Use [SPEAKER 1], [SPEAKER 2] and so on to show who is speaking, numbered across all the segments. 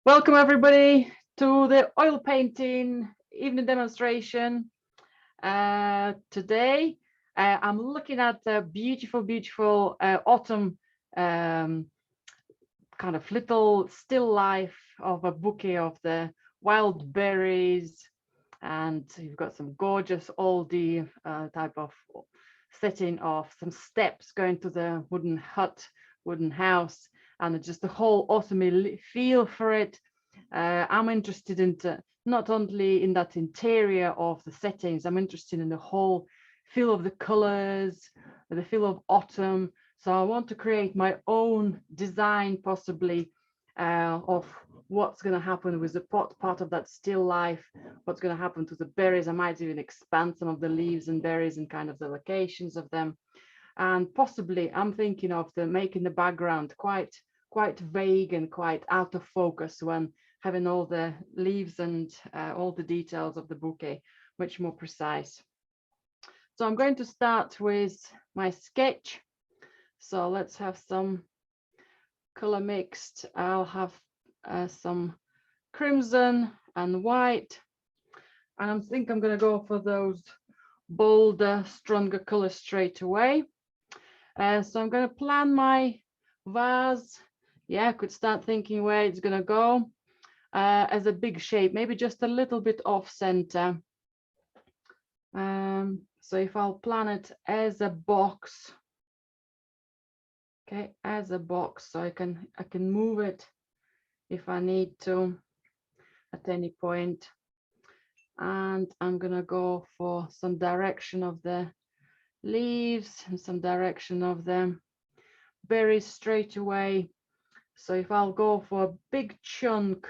[SPEAKER 1] Welcome everybody to the oil painting evening demonstration. Today I'm looking at the beautiful autumn kind of little still life of a bouquet of the wild berries, and you've got some gorgeous oldie type of setting of some steps going to the wooden hut, wooden house, and just the whole autumny feel for it. I'm interested in not only in that interior of the settings, I'm interested in the whole feel of the colors, the feel of autumn. So I want to create my own design, possibly, of what's going to happen with the part of that still life, what's going to happen to the berries. I might even expand some of the leaves and berries and kind of the locations of them. And possibly I'm thinking of making the background quite vague and quite out of focus, when having all the leaves and all the details of the bouquet much more precise. So I'm going to start with my sketch. So let's have some color mixed. I'll have some crimson and white, and I think I'm going to go for those bolder, stronger colors straight away. So I'm going to plan my vase. Yeah, I could start thinking where it's going to go as a big shape, maybe just a little bit off center. So if I'll plan it as a box, okay, as a box, so I can move it if I need to at any point. And I'm going to go for some direction of the leaves and some direction of the berries straight away. So if I'll go for a big chunk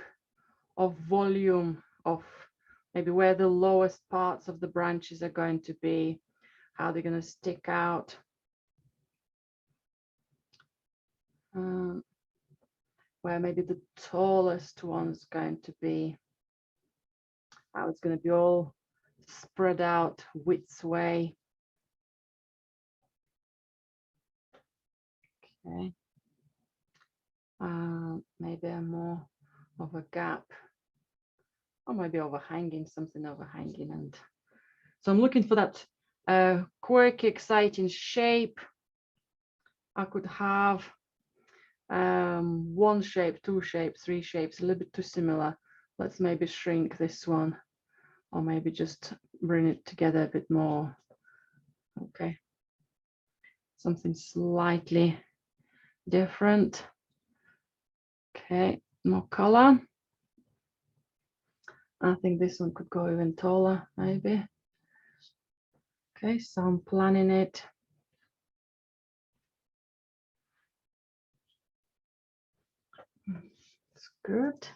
[SPEAKER 1] of volume of maybe where the lowest parts of the branches are going to be, how they're going to stick out. Where maybe the tallest one's going to be, how it's going to be all spread out widths way. Okay. Maybe a more of a gap, or maybe overhanging, something overhanging. And so I'm looking for that quirky, exciting shape. I could have one shape, two shapes, three shapes, a little bit too similar. Let's maybe shrink this one, or maybe just bring it together a bit more. Okay, something slightly different. Okay, more color. I think this one could go even taller, maybe. Okay, so I'm planning it. It's good.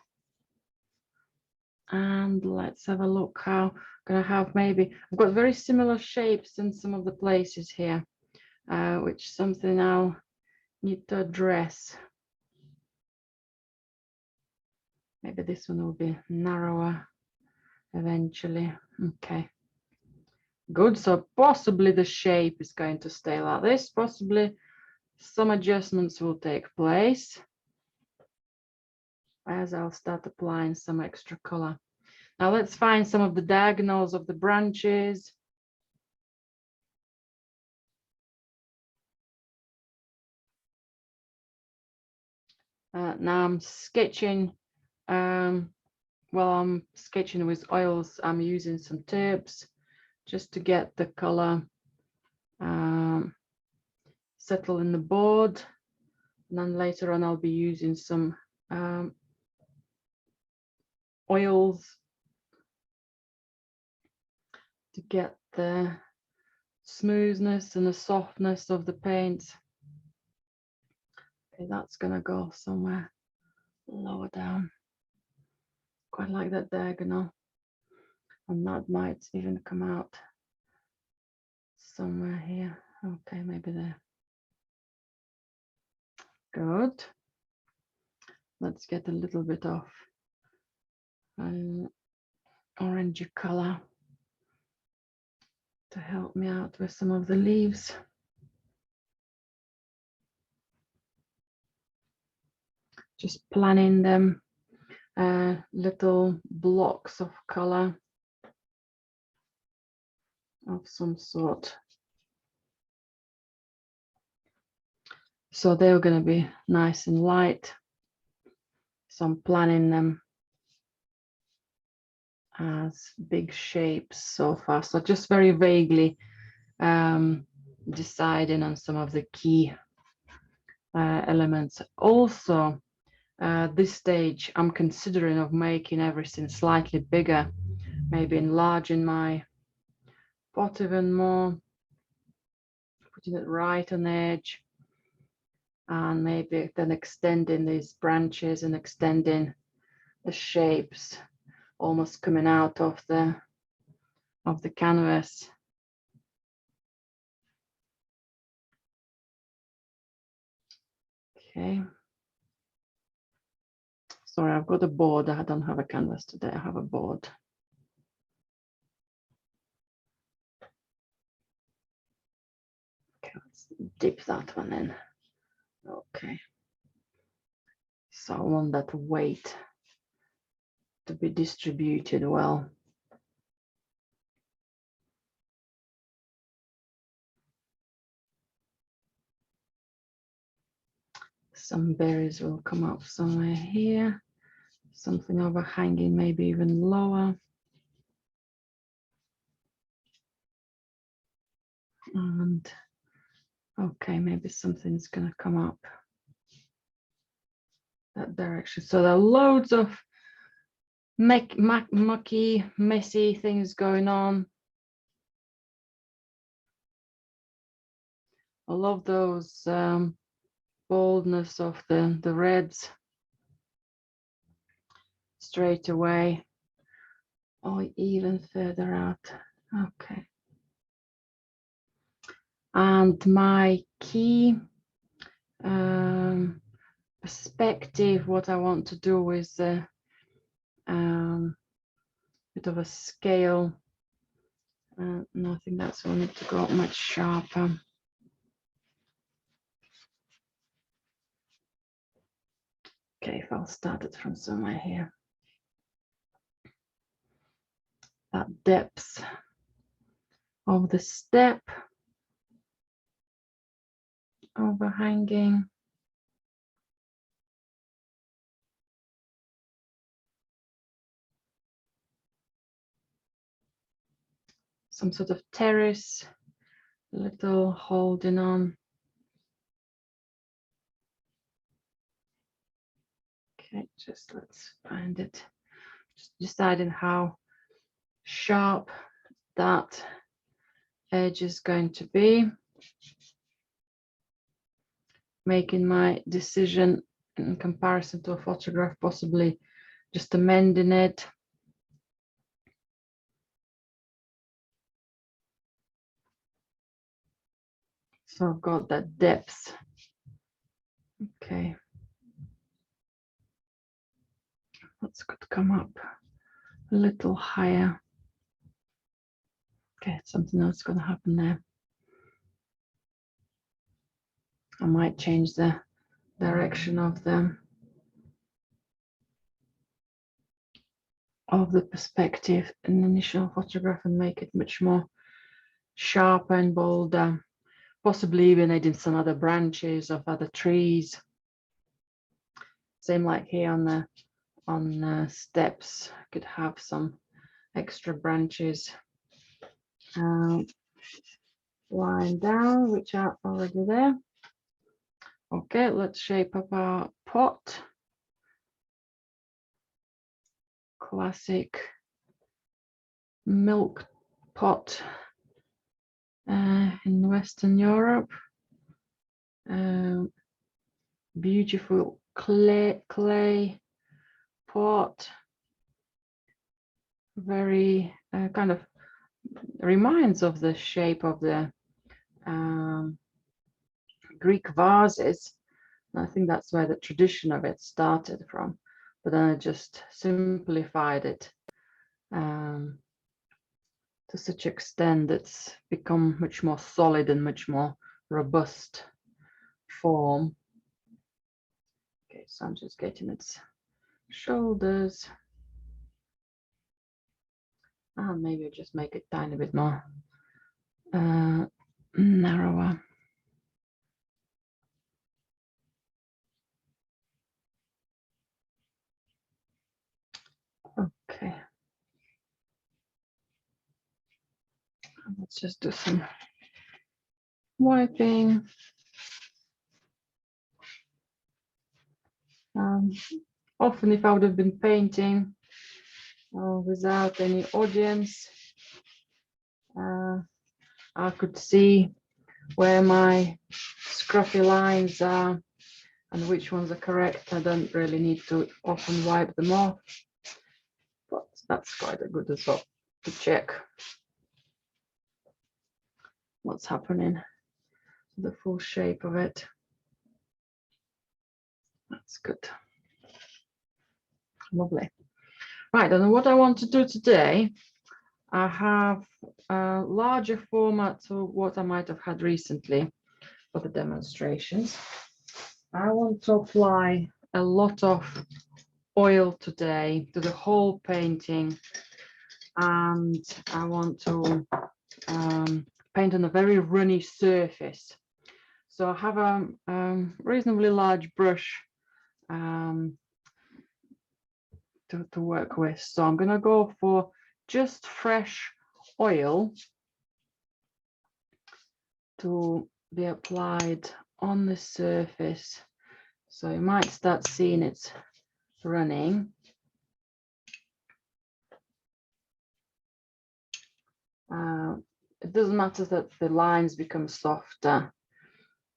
[SPEAKER 1] And let's have a look how I'm gonna have, maybe I've got very similar shapes in some of the places here, which something I'll need to address. Maybe this one will be narrower eventually. Okay, good. So possibly the shape is going to stay like this. Possibly some adjustments will take place as I'll start applying some extra color. Now let's find some of the diagonals of the branches. Now I'm sketching. While I'm sketching with oils, I'm using some tips just to get the color settle in the board. And then later on, I'll be using some oils to get the smoothness and the softness of the paint. Okay, that's gonna go somewhere lower down. Quite like that diagonal, and that might even come out somewhere here. Okay, maybe there. Good. Let's get a little bit of orangey color to help me out with some of the leaves. Just planning them little blocks of color of some sort. So they're going to be nice and light. So I'm planning them as big shapes so far. So just very vaguely deciding on some of the key elements. Also, this stage, I'm considering of making everything slightly bigger, maybe enlarging my pot even more, putting it right on the edge, and maybe then extending these branches and extending the shapes, almost coming out of the canvas. Okay. Sorry, I've got a board. I don't have a canvas today. I have a board. Okay, let's dip that one in. Okay. So I want that weight to be distributed well. Some berries will come up somewhere here. Something overhanging, maybe even lower. And okay, maybe something's gonna come up that direction. So there are loads of mucky, messy things going on. I love those boldness of the reds straight away, or even further out. Okay. And my key perspective, what I want to do is a bit of a scale. And I think that's will need to go much sharper. Okay, if I'll start it from somewhere here. That depth of the step overhanging. Some sort of terrace, little holding on. Okay, just let's find it. Just deciding how sharp that edge is going to be. Making my decision in comparison to a photograph, possibly just amending it. So I've got that depth. Okay. That's got to come up a little higher. Okay, something else is going to happen there. I might change the direction of the perspective in the initial photograph and make it much more sharper and bolder. Possibly even adding some other branches of other trees. Same like here on the steps, I could have some extra branches lying down, which are already there. Okay, let's shape up our pot. Classic milk pot in Western Europe. Beautiful clay pot. Very kind of reminds of the shape of the Greek vases. And I think that's where the tradition of it started from. But then I just simplified it to such extent it's become much more solid and much more robust form. Okay, so I'm just getting its shoulders, and maybe just make it a tiny bit more narrower. Okay, let's just do some wiping. Often if I would have been painting without any audience, I could see where my scruffy lines are and which ones are correct. I don't really need to often wipe them off, but that's quite a good as well to check what's happening, the full shape of it. That's good. Lovely. Right, and what I want to do today, I have a larger format to what I might have had recently for the demonstrations. I want to apply a lot of oil today to the whole painting, and I want to paint on a very runny surface. So I have a reasonably large brush to work with. So I'm going to go for just fresh oil to be applied on the surface. So you might start seeing it running. It doesn't matter that the lines become softer.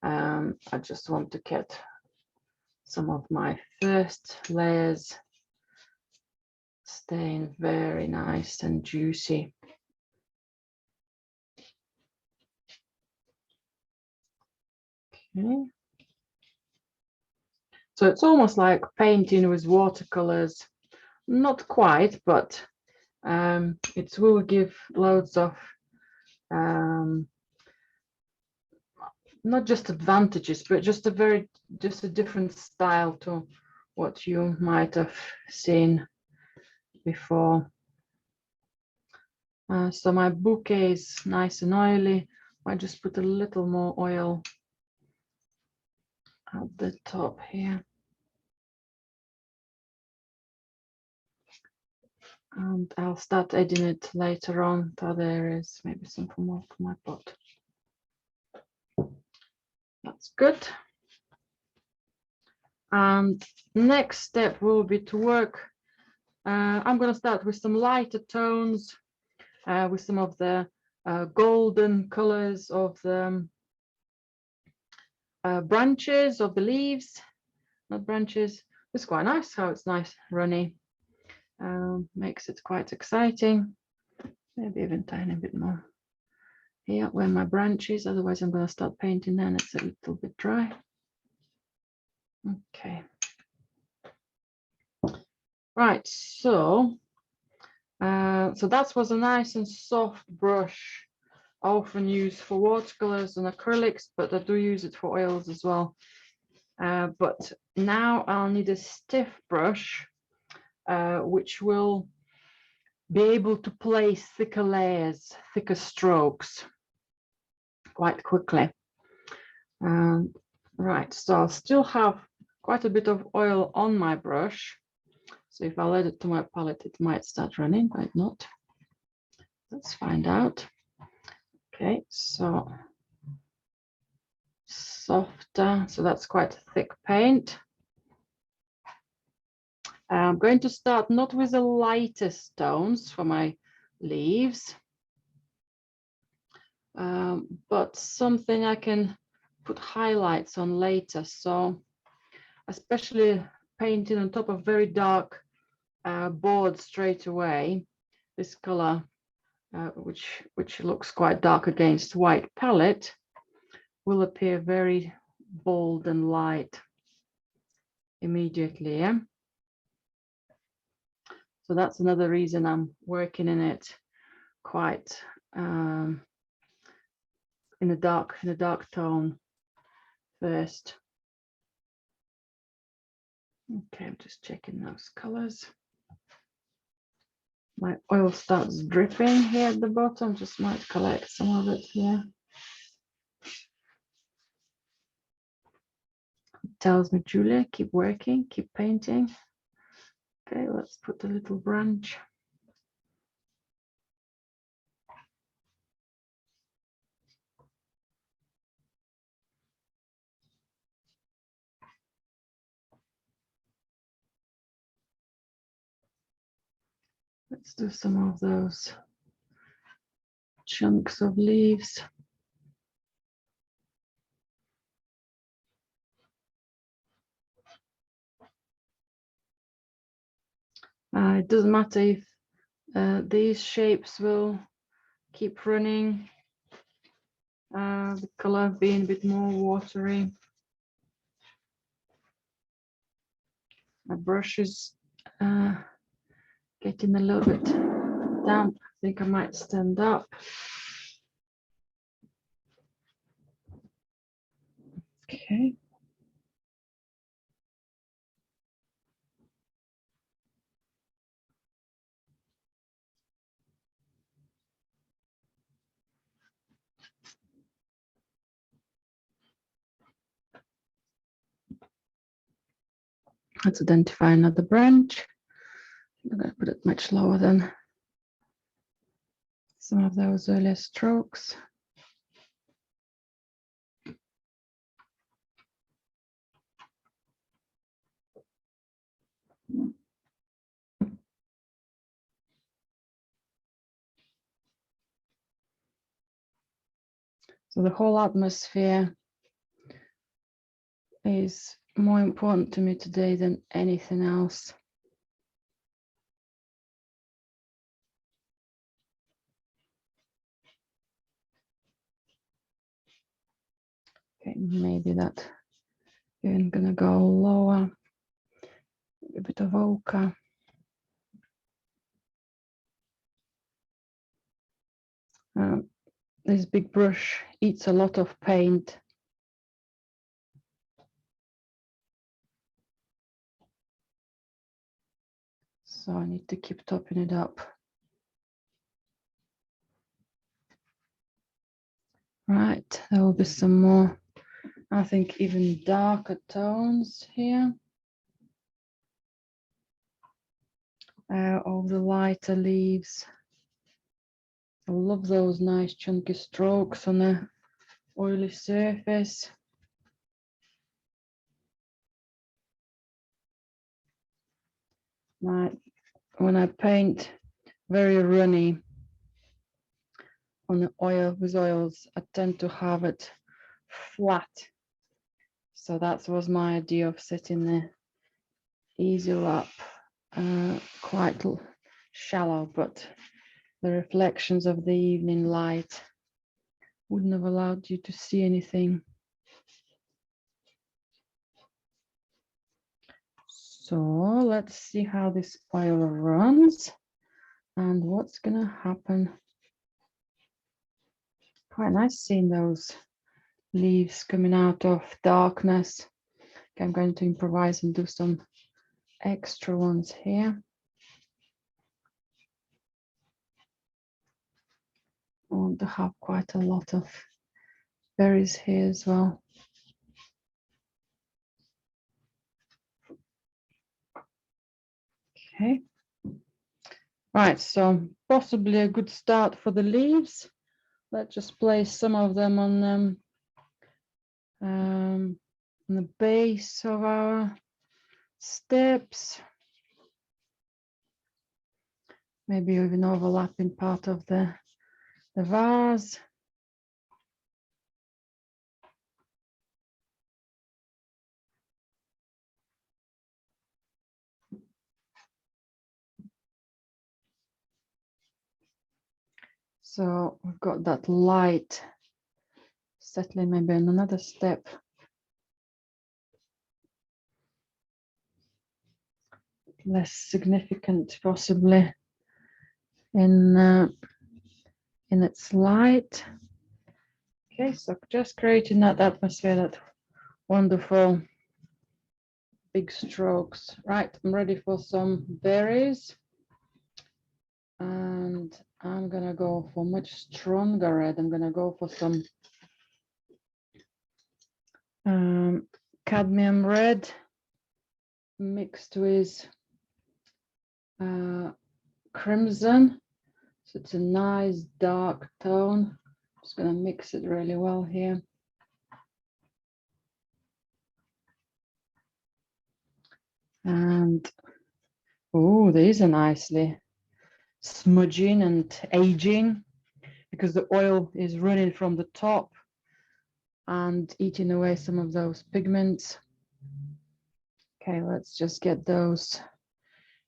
[SPEAKER 1] I just want to get some of my first layers staying very nice and juicy. Okay. So it's almost like painting with watercolors. Not quite, but it will give loads of not just advantages, but just a different style to what you might have seen before. So my bouquet is nice and oily. I just put a little more oil at the top here. And I'll start adding it later on to other areas, maybe some more for my pot. That's good. And next step will be to work. I'm going to start with some lighter tones, with some of the golden colors of the branches of the leaves, not branches. It's quite nice how it's nice, runny. Makes it quite exciting. Maybe even a tiny bit more here where my branch is. Otherwise, I'm going to start painting then it's a little bit dry. Okay. Right, so that was a nice and soft brush. I often use for watercolors and acrylics, but I do use it for oils as well. But now I'll need a stiff brush, which will be able to place thicker layers, thicker strokes quite quickly. Right, so I'll still have quite a bit of oil on my brush. So if I let it to my palette, it might start running, might not. Let's find out. Okay, so softer, so that's quite thick paint. I'm going to start not with the lightest tones for my leaves, but something I can put highlights on later. So especially painting on top of very dark boards straight away, this color, which looks quite dark against white palette, will appear very bold and light immediately. Yeah? So that's another reason I'm working in it quite in a dark tone first. Okay, I'm just checking those colors. My oil starts dripping here at the bottom, just might collect some of it here. It tells me, Julia, keep working, keep painting. Okay, let's put a little branch. Let's do some of those chunks of leaves. It doesn't matter if these shapes will keep running, the color being a bit more watery. My brush is getting a little bit damp. I think I might stand up. Okay. Let's identify another branch. I'm going to put it much lower than some of those earlier strokes. So the whole atmosphere is more important to me today than anything else. Okay, maybe that even gonna go lower, a bit of ochre. This big brush eats a lot of paint. So I need to keep topping it up. Right, there will be some more, I think, even darker tones here. Of the lighter leaves. I love those nice chunky strokes on a oily surface. When I paint very runny on the oil with oils, I tend to have it flat. So that was my idea of setting the easel up quite shallow, but the reflections of the evening light wouldn't have allowed you to see anything. So let's see how this oil runs and what's gonna happen. Quite nice seeing those leaves coming out of darkness. Okay, I'm going to improvise and do some extra ones here. I want to have quite a lot of berries here as well. Okay. Right, so possibly a good start for the leaves. Let's just place some of them on the base of our steps. Maybe even overlapping part of the vase. So we've got that light settling maybe in another step. Less significant possibly in its light. Okay, so just creating that atmosphere, that wonderful big strokes. Right, I'm ready for some berries. And I'm gonna go for much stronger red. I'm gonna go for some cadmium red mixed with crimson. So it's a nice dark tone. Just gonna mix it really well here. And oh, these are nicely smudging and aging because the oil is running from the top and eating away some of those pigments. Okay, let's just get those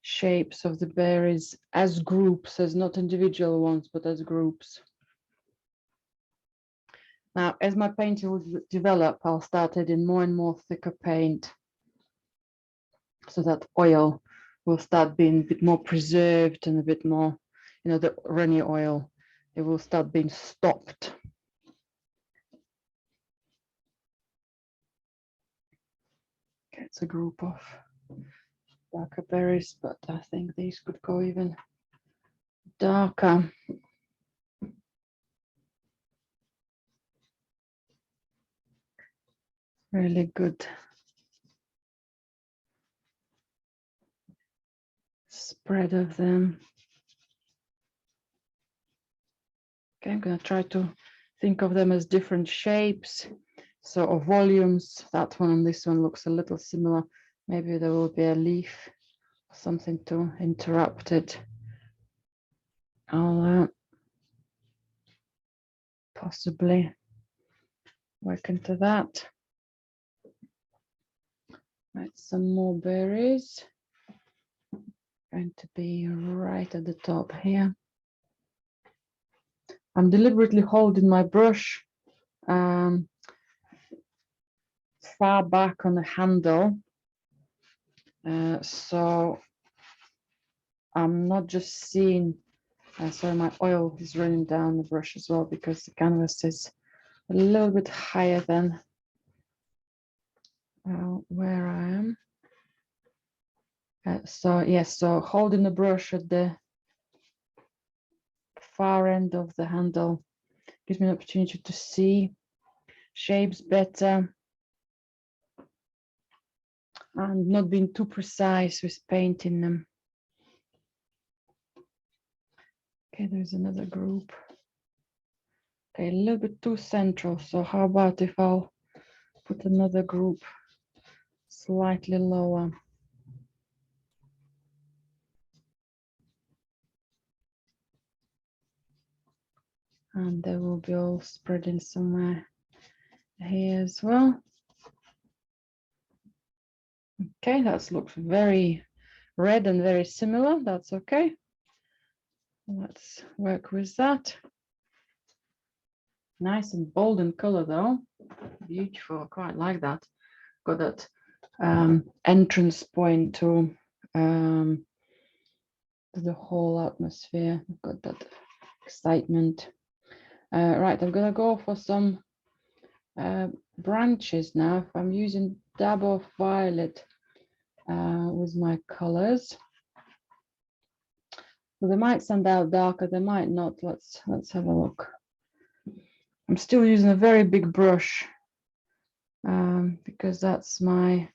[SPEAKER 1] shapes of the berries as groups, as not individual ones, but as groups. Now, as my painting will develop, I'll start adding more and more thicker paint so that oil will start being a bit more preserved and a bit more, you know, the runny oil, it will start being stopped. Okay, it's a group of darker berries, but I think these could go even darker. Really good spread of them. Okay, I'm going to try to think of them as different shapes, so of volumes. That one and this one looks a little similar. Maybe there will be a leaf, something to interrupt it. I'll possibly work into that. Right, some more berries. Going to be right at the top here. I'm deliberately holding my brush far back on the handle, so I'm not just seeing, sorry, my oil is running down the brush as well because the canvas is a little bit higher than where I am. So yes, so holding the brush at the far end of the handle gives me an opportunity to see shapes better and not being too precise with painting them. Okay, there's another group. Okay, a little bit too central. So how about if I'll put another group slightly lower? And they will be all spreading somewhere here as well. Okay, that looks very red and very similar. That's okay. Let's work with that. Nice and bold in color though. Beautiful, I quite like that. Got that entrance point to the whole atmosphere. I've got that excitement. Right, I'm gonna go for some branches now. I'm using dab of violet with my colors. So they might stand out darker, they might not. Let's have a look. I'm still using a very big brush because that's my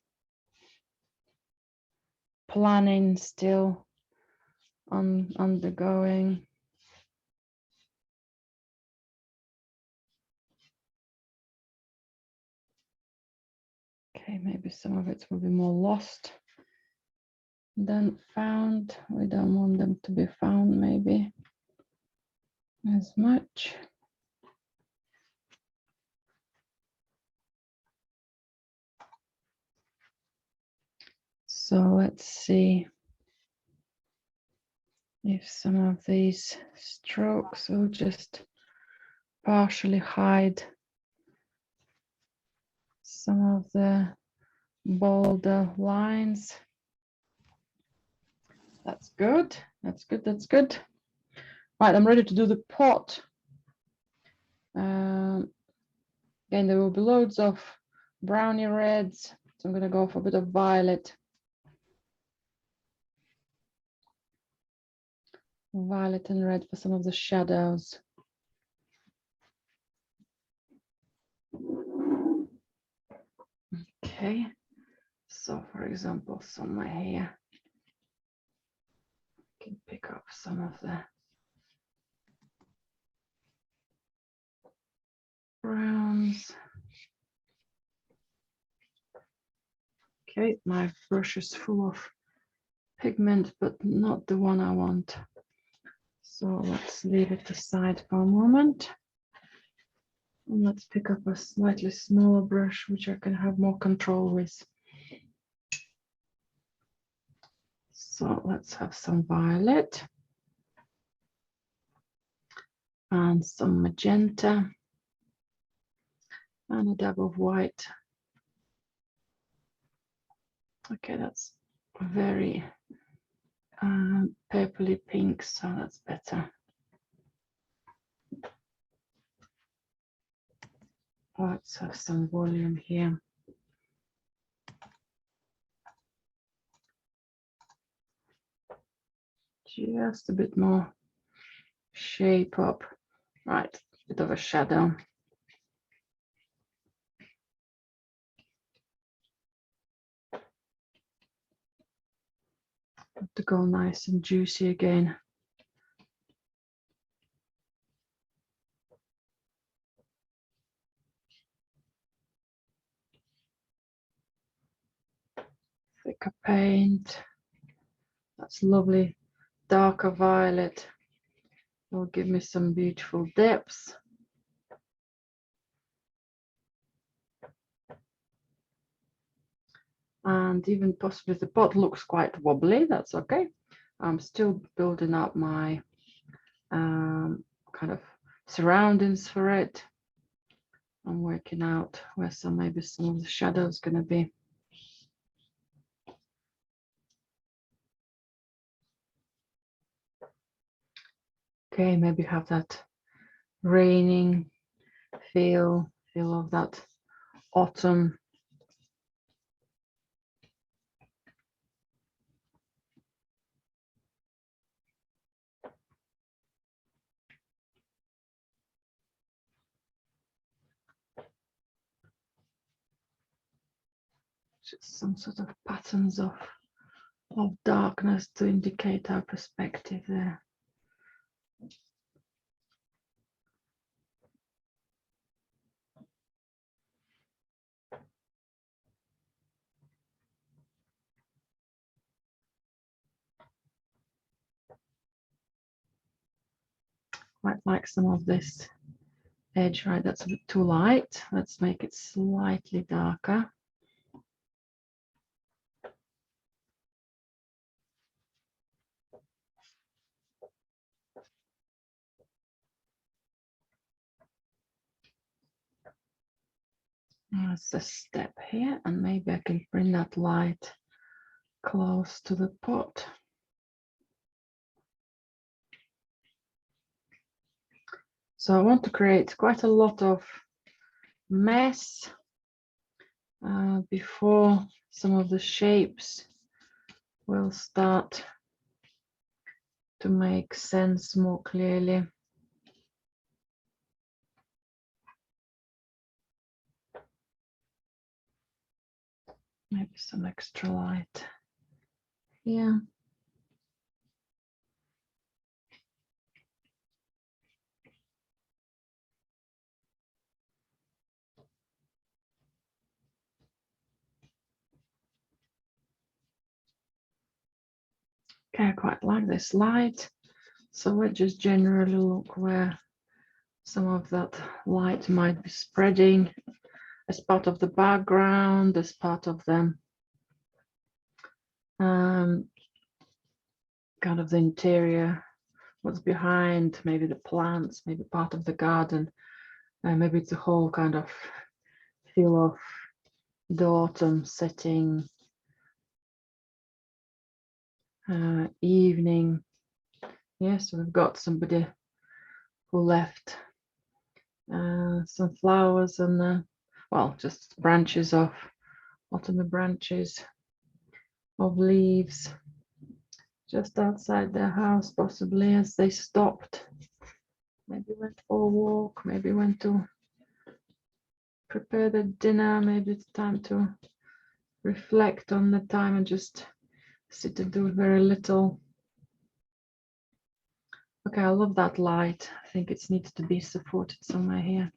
[SPEAKER 1] planning still undergoing. Okay, maybe some of it will be more lost than found. We don't want them to be found maybe as much. So let's see if some of these strokes will just partially hide some of the bolder lines. That's good. That's good. That's good. Right, I'm ready to do the pot. Again, there will be loads of brownie reds, So I'm going to go for a bit of violet. Violet and red for some of the shadows. Okay, so for example, somewhere here, I can pick up some of the browns. Okay, my brush is full of pigment, but not the one I want. So let's leave it aside for a moment. And let's pick up a slightly smaller brush, which I can have more control with. So let's have some violet and some magenta and a dab of white. Okay, that's very purpley pink, so that's better. Let's have some volume here. Just a bit more shape up. Right, bit of a shadow. To go nice and juicy again. Thicker paint. That's lovely. Darker violet will give me some beautiful depths. And even possibly the pot looks quite wobbly, that's okay. I'm still building up my kind of surroundings for it. I'm working out where maybe some of the shadows going to be. Okay, maybe have that raining feel of that autumn. Just some sort of patterns of darkness to indicate our perspective there. Quite like some of this edge, right? That's a bit too light. Let's make it slightly darker. There's a step here, and maybe I can bring that light close to the pot. So I want to create quite a lot of mess before some of the shapes will start to make sense more clearly. Maybe some extra light here. Okay, I quite like this light. So we'll just generally look where some of that light might be spreading as part of the background, as part of them. Kind of the interior, what's behind, maybe the plants, maybe part of the garden, maybe it's a whole kind of feel of the autumn setting, evening. Yes, we've got somebody who left some flowers and well, just branches of autumn branches of leaves just outside their house, possibly as they stopped. Maybe went for a walk, maybe went to prepare the dinner, maybe it's time to reflect on the time and just sit and do very little. Okay, I love that light. I think it needs to be supported somewhere here.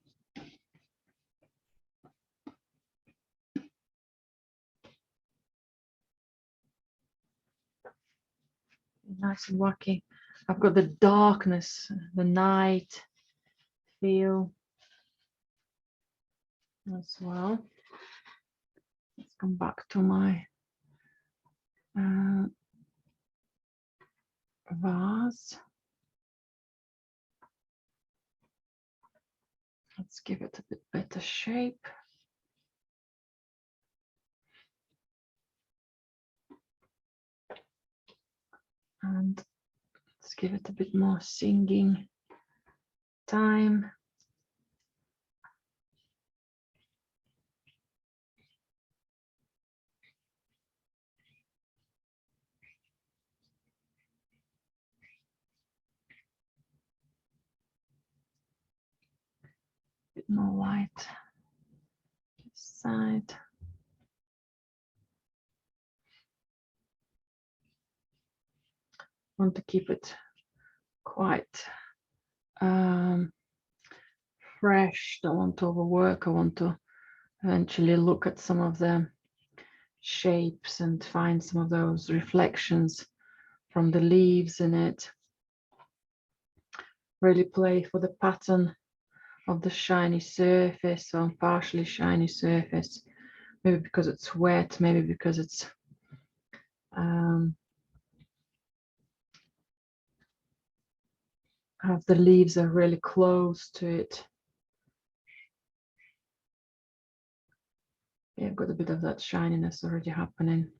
[SPEAKER 1] Nice and wacky. I've got the darkness, the night feel as well. Let's come back to my vase. Let's give it a bit better shape. And let's give it a bit more singing time. A bit more light this side. Want to keep it quite fresh. Don't want to overwork. I want to eventually look at some of the shapes and find some of those reflections from the leaves in it. Really play for the pattern of the shiny surface or partially shiny surface. Maybe because it's wet, maybe because it's the leaves are really close to it. Yeah, I've got a bit of that shininess already happening.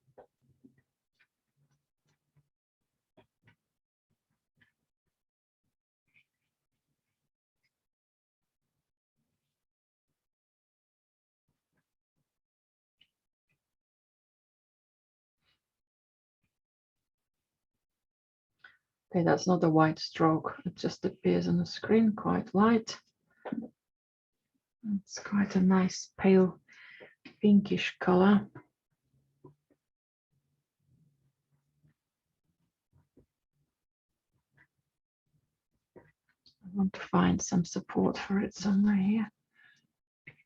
[SPEAKER 1] Okay, that's not a white stroke. It just appears on the screen, quite light. It's quite a nice pale pinkish color. I want to find some support for it somewhere here.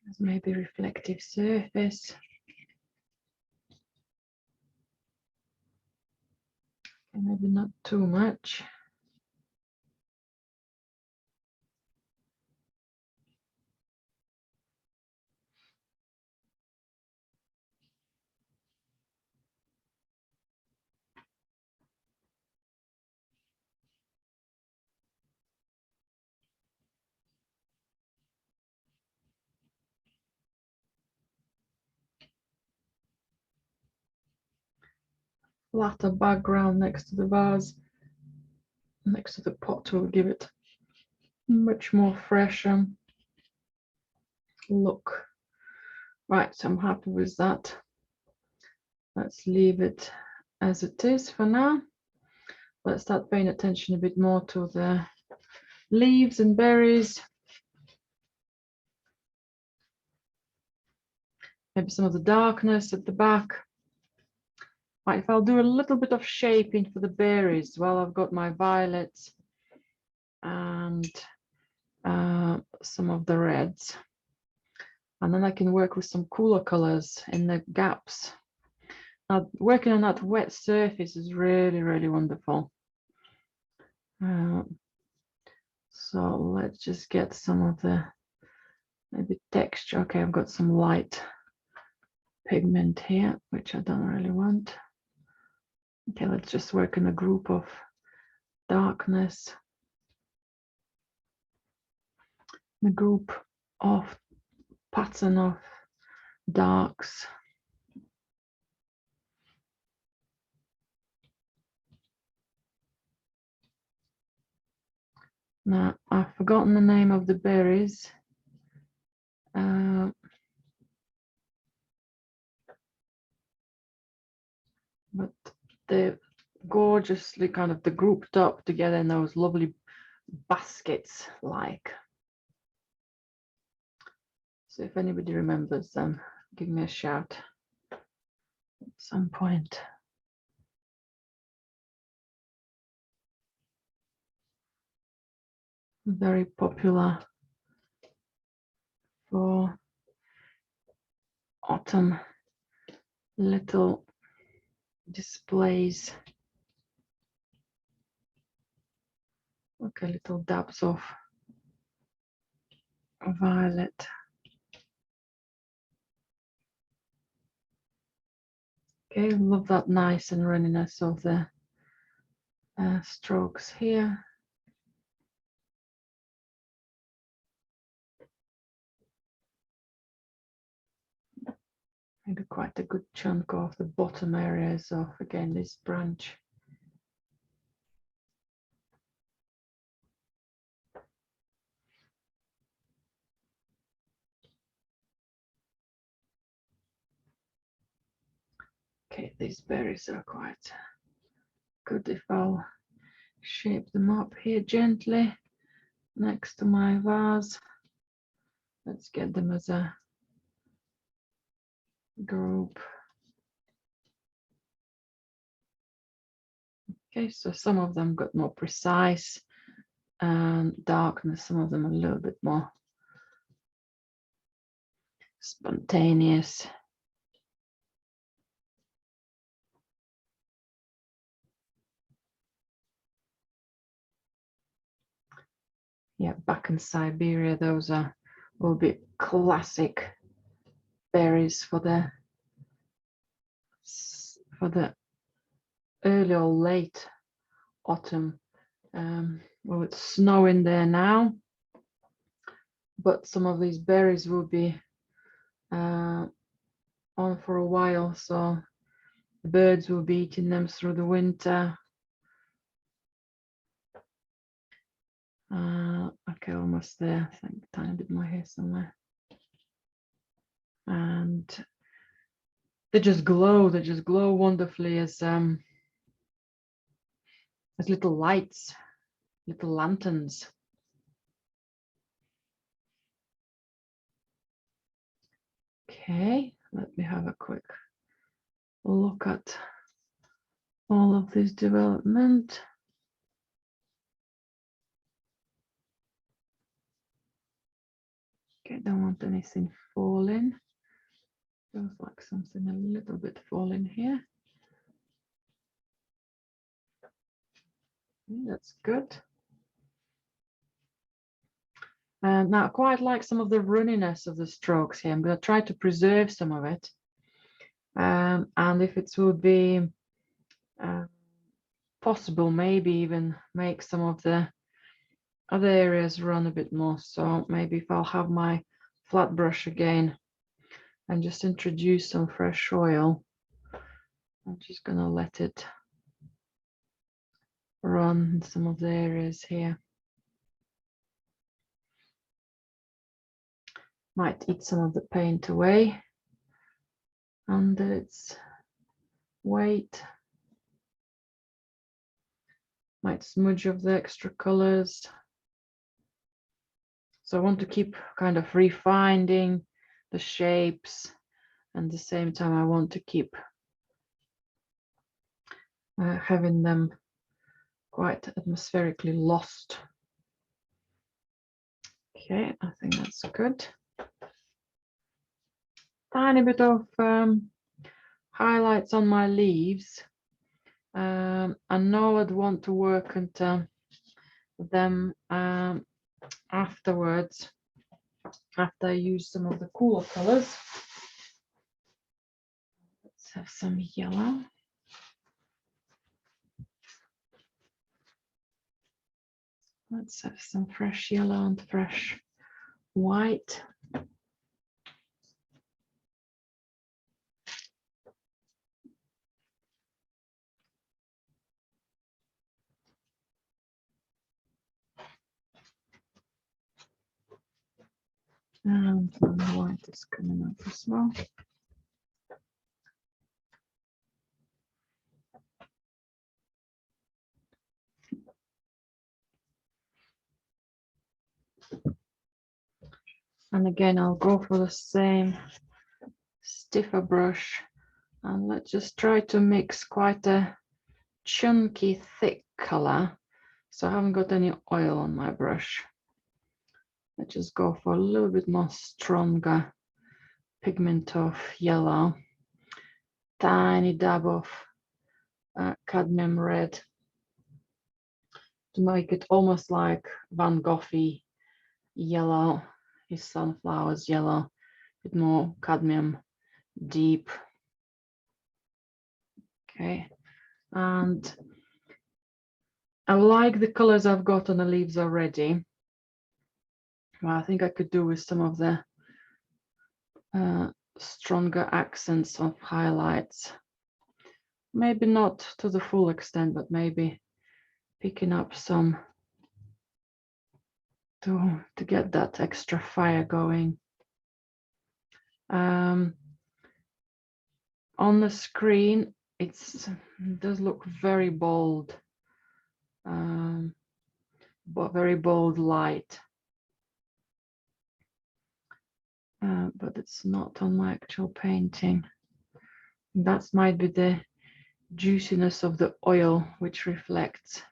[SPEAKER 1] There's maybe reflective surface. Okay, maybe not too much. Flatter background next to the vase, next to the pot will give it much more fresher look. Right, so I'm happy with that. Let's leave it as it is for now. Let's start paying attention a bit more to the leaves and berries. Maybe some of the darkness at the back. Right, if I'll do a little bit of shaping for the berries, well, I've got my violets and some of the reds. And then I can work with some cooler colors in the gaps. Now, working on that wet surface is really, really wonderful. So let's just get some of the maybe texture. Okay, I've got some light pigment here, which I don't really want. Okay, let's just work in a group of darkness, the group of pattern of darks. Now, I've forgotten the name of the berries. but they're gorgeously kind of grouped up together in those lovely baskets like. So if anybody remembers them, give me a shout at some point. Very popular for autumn little displays. Okay, little dabs of violet. Okay, love that nice and runniness of the strokes here. Maybe quite a good chunk of the bottom areas of, again, this branch. Okay, these berries are quite good if I'll shape them up here gently next to my vase. Let's get them as a group. Okay, so some of them got more precise and darkness, some of them a little bit more spontaneous. Yeah, back in Siberia, those will be classic berries for the early or late autumn. Well, it's snowing there now, but some of these berries will be on for a while, so the birds will be eating them through the winter. Okay, almost there. I think a tiny bit more here somewhere. And they just glow. They just glow wonderfully as little lights, little lanterns. Okay, let me have a quick look at all of this development. Okay, don't want anything falling. Feels like something a little bit falling here. That's good. Now I quite like some of the runniness of the strokes here. I'm going to try to preserve some of it. And if it would be possible, maybe even make some of the other areas run a bit more. So maybe if I'll have my flat brush again and just introduce some fresh oil, I'm just going to let it run in some of the areas here. Might eat some of the paint away under its weight. Might smudge of the extra colors. So I want to keep kind of refining the shapes, and at the same time I want to keep having them quite atmospherically lost. Okay, I think that's good. Tiny bit of highlights on my leaves. I know I'd want to work into them afterwards, after I use some of the cooler colors. Let's have some yellow. Let's have some fresh yellow and fresh white. And the white is coming up as well. And again, I'll go for the same stiffer brush, and let's just try to mix quite a chunky, thick color. So I haven't got any oil on my brush. Let's just go for a little bit more stronger pigment of yellow. Tiny dab of cadmium red to make it almost like Van Gogh-y yellow, his sunflowers yellow, a bit more cadmium deep. Okay, and I like the colors I've got on the leaves already. Well, I think I could do with some of the stronger accents of highlights. Maybe not to the full extent, but maybe picking up some to get that extra fire going. On the screen, it does look very bold, but very bold light. But it's not on my actual painting. That might be the juiciness of the oil, which reflects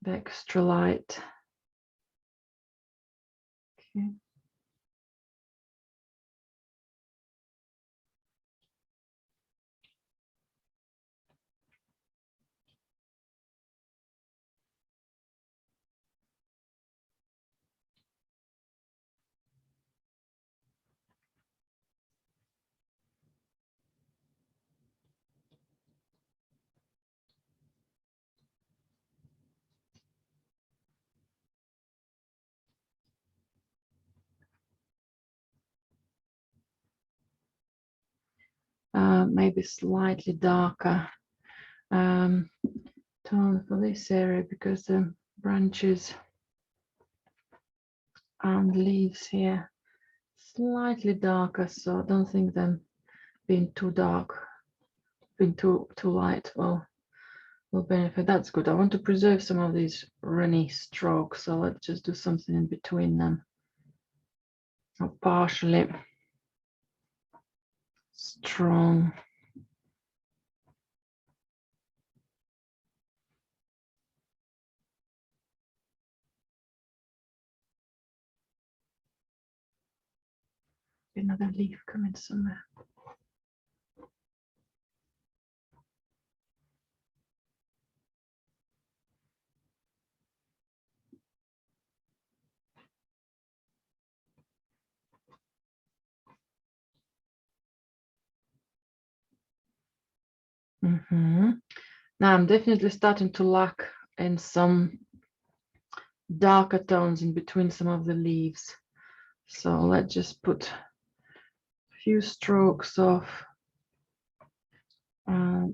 [SPEAKER 1] the extra light. Okay. Maybe slightly darker tone for this area, because the branches and leaves here slightly darker, so I don't think them being too dark, being too light will benefit. That's good. I want to preserve some of these runny strokes, so let's just do something in between them, or partially strong. Another leaf coming somewhere. Now I'm definitely starting to lack in some darker tones in between some of the leaves. So let's just put a few strokes of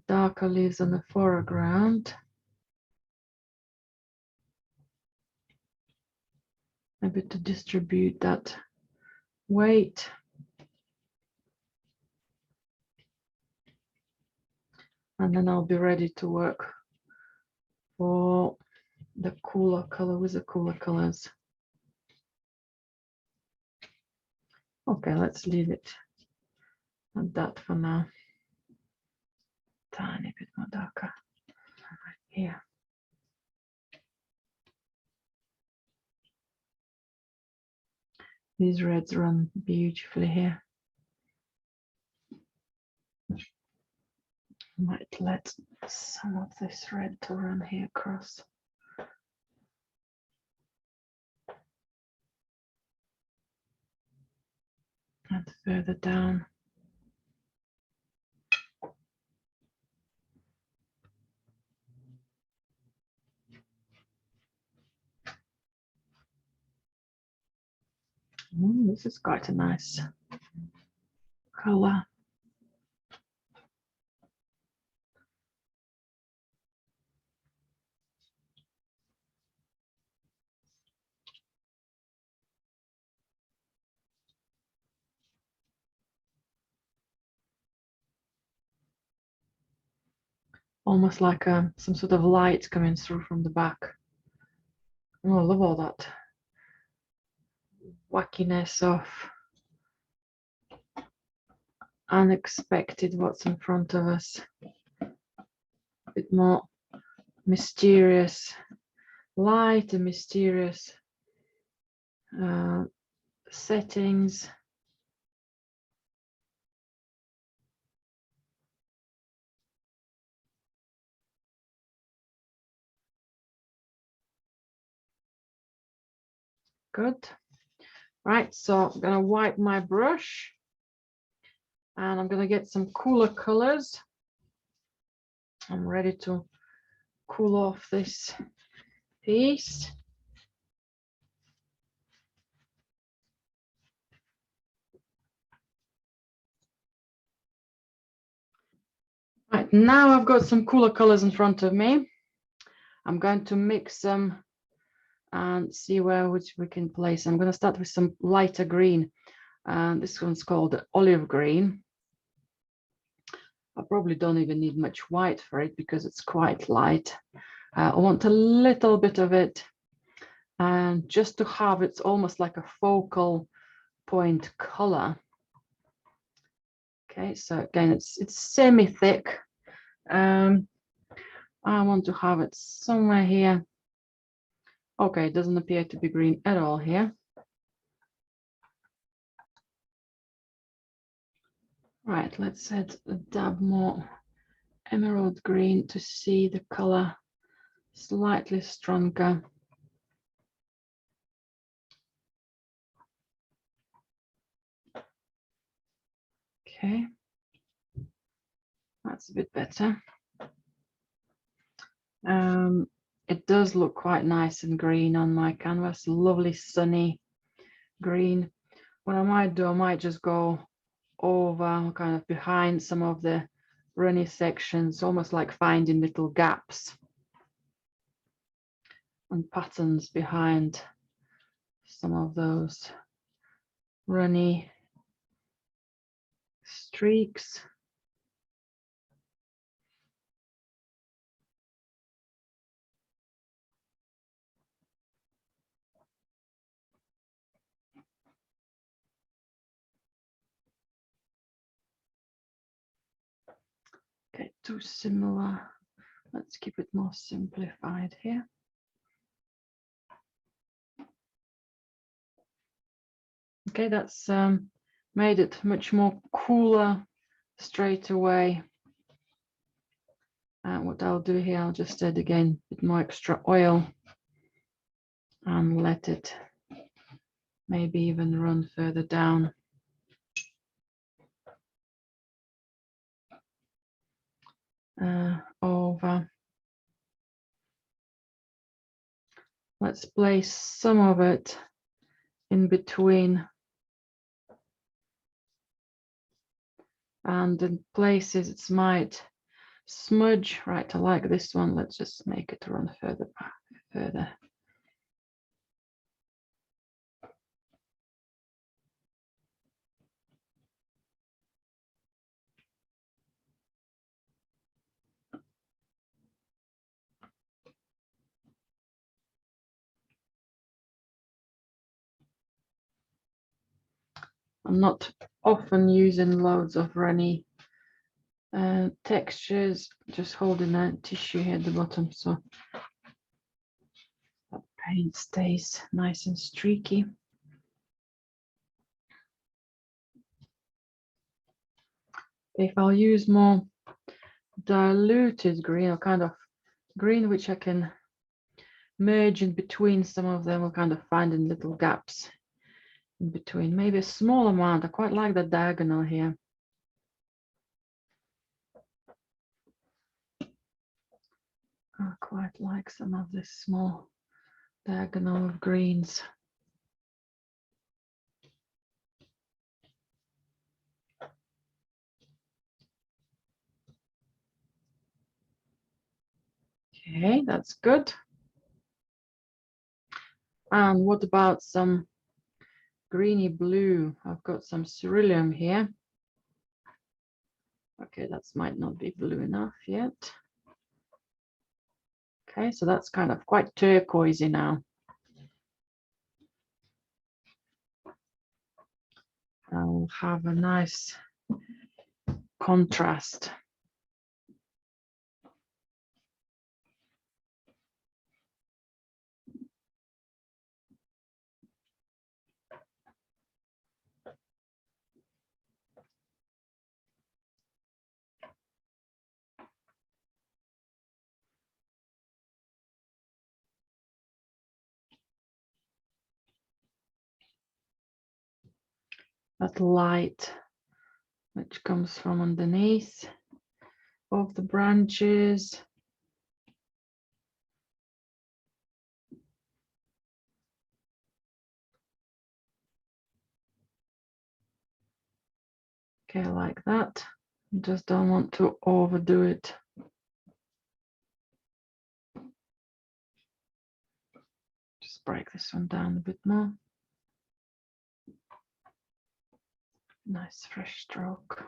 [SPEAKER 1] darker leaves on the foreground. Maybe to distribute that weight. And then I'll be ready to work for the cooler color with the cooler colors. Okay, let's leave it at that for now. Tiny bit more darker right here. These reds run beautifully here. Might let some of this red to run here across. And further down. This is quite a nice color. Almost like some sort of light coming through from the back. Oh, I love all that wackiness of unexpected what's in front of us. A bit more mysterious, light and mysterious settings. Good. Right, so I'm going to wipe my brush and I'm going to get some cooler colors. I'm ready to cool off this piece. Right, now I've got some cooler colors in front of me. I'm going to mix them and see which we can place. I'm going to start with some lighter green. And this one's called olive green. I probably don't even need much white for it because it's quite light. I want a little bit of it, and just to have it's almost like a focal point color. Okay, so again, it's semi-thick. I want to have it somewhere here. Okay, it doesn't appear to be green at all here. Right, let's add a dab more emerald green to see the color slightly stronger. Okay, that's a bit better. It does look quite nice and green on my canvas, lovely sunny green. What I might do, I might just go over kind of behind some of the runny sections, almost like finding little gaps and patterns behind some of those runny streaks. Okay, too similar. Let's keep it more simplified here. Okay, that's made it much more cooler straight away. And what I'll do here, I'll just add again a bit more extra oil and let it maybe even run further down. Over. Let's place some of it in between, and in places it might smudge. Right, I like this one. Let's just make it run further back, further. I'm not often using loads of runny textures, just holding a tissue here at the bottom so that paint stays nice and streaky. If I'll use more diluted green, or kind of green which I can merge in between some of them, we'll kind of find in little gaps in between, maybe a small amount. I quite like the diagonal here. I quite like some of this small diagonal of greens. Okay, that's good. And what about some greeny blue? I've got some cerulean here. Okay, that might not be blue enough yet. Okay, so that's kind of quite turquoisey now. I'll have a nice contrast. That light which comes from underneath of the branches. Okay, like that. Just don't want to overdo it. Just break this one down a bit more. Nice fresh stroke.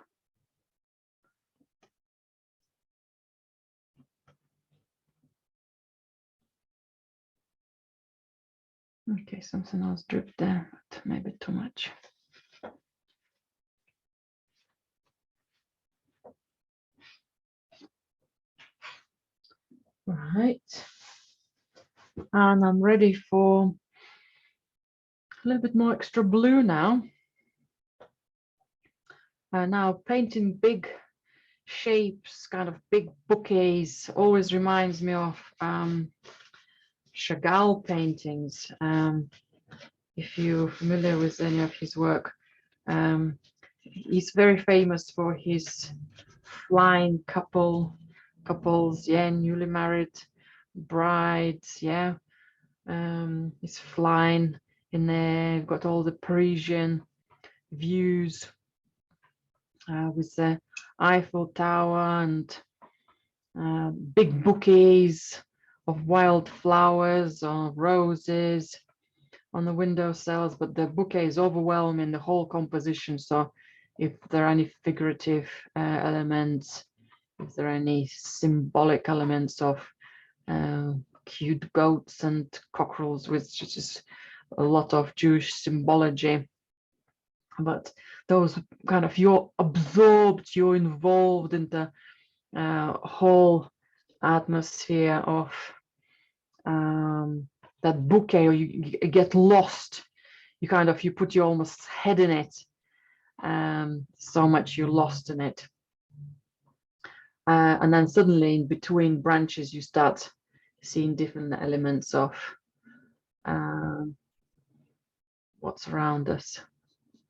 [SPEAKER 1] Okay, something else dripped there, but maybe too much. Right. And I'm ready for a little bit more extra blue now. Now painting big shapes, kind of big bouquets, always reminds me of Chagall paintings. If you're familiar with any of his work, he's very famous for his flying couples, yeah, newly married brides, yeah. He's flying in there. You've got all the Parisian views with the Eiffel Tower and big bouquets of wild flowers or roses on the windowsills, but the bouquet is overwhelming the whole composition. So if there are any figurative elements, if there are any symbolic elements of cute goats and cockerels, which is a lot of Jewish symbology, but those kind of, you're absorbed, you're involved in the whole atmosphere of that bouquet, or you get lost. You kind of, you put your almost head in it, so much you're lost in it. And then suddenly in between branches, you start seeing different elements of what's around us,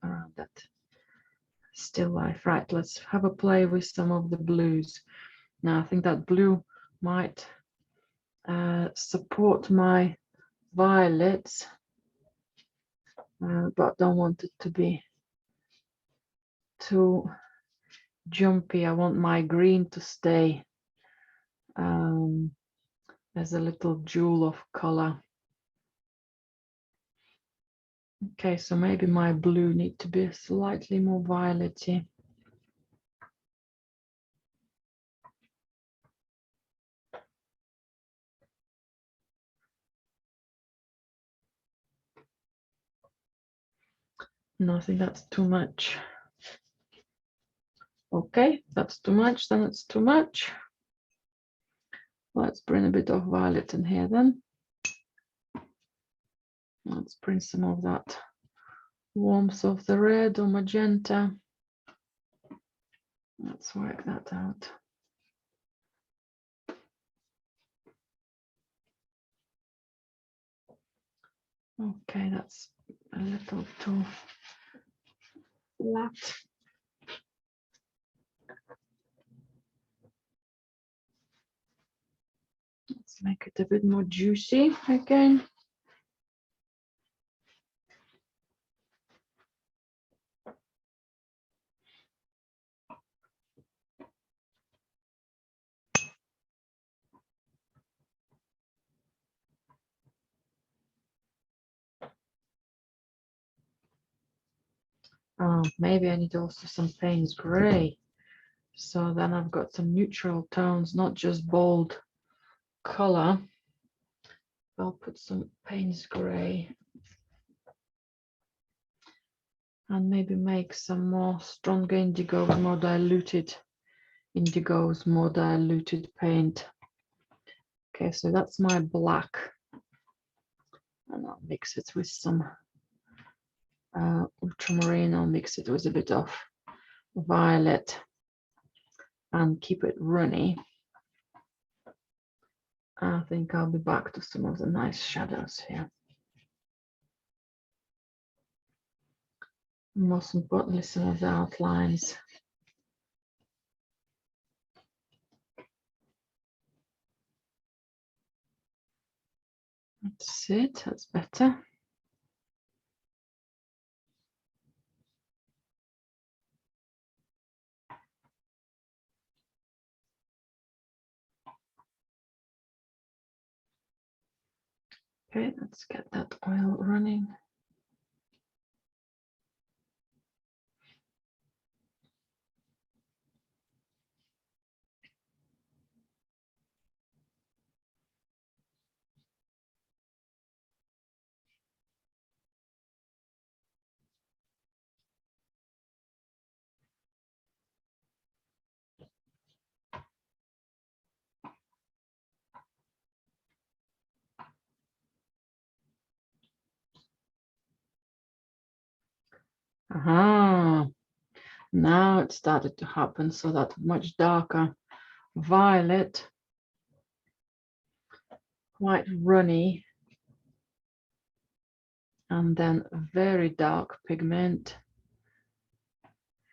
[SPEAKER 1] around that still life. Right, let's have a play with some of the blues. Now I think that blue might support my violets, but don't want it to be too jumpy. I want my green to stay as a little jewel of color. Okay, so maybe my blue need to be slightly more violety. No, I think that's too much. Okay, that's too much, then it's too much. Let's bring a bit of violet in here then. Let's bring some of that warmth of the red or magenta. Let's work that out. Okay, that's a little too flat. Let's make it a bit more juicy again. Maybe I need also some Payne's gray. So then I've got some neutral tones, not just bold color. I'll put some Payne's gray. and maybe make some more stronger indigos, more diluted indigos, more diluted paint. Okay, so that's my black, and I'll mix it with some ultramarine. I'll mix it with a bit of violet and keep it runny. I think I'll be back to some of the nice shadows here. Most importantly, some of the outlines. That's it, that's better. Okay, let's get that oil running. Aha, now it started to happen. So that much darker violet, quite runny, and then very dark pigment,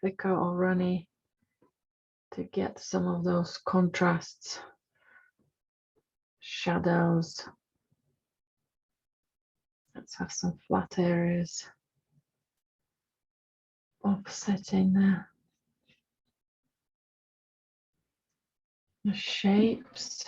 [SPEAKER 1] thicker or runny, to get some of those contrasts, shadows. Let's have some flat areas offsetting there. The shapes.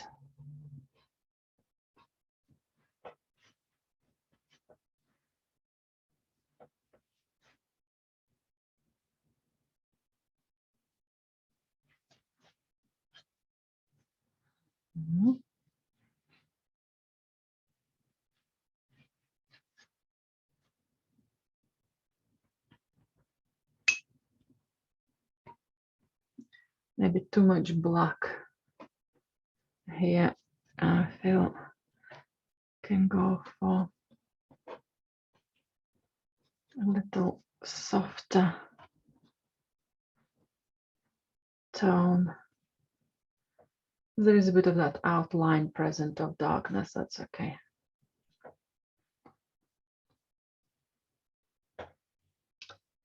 [SPEAKER 1] Maybe too much black here. I feel can go for a little softer tone. There is a bit of that outline present of darkness, that's okay.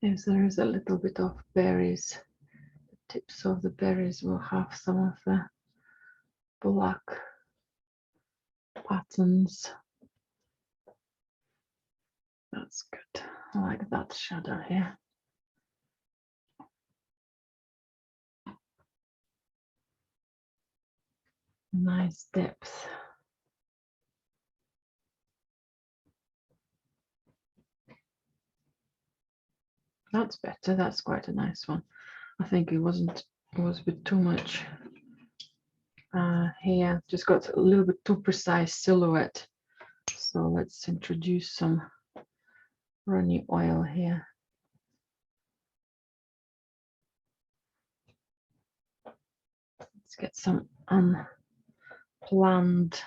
[SPEAKER 1] If there is a little bit of berries, the tips of the berries will have some of the black patterns. That's good. I like that shadow here. Nice depth. That's better. That's quite a nice one. I think it was a bit too much here. Just got a little bit too precise silhouette. So let's introduce some runny oil here. Let's get some unplanned.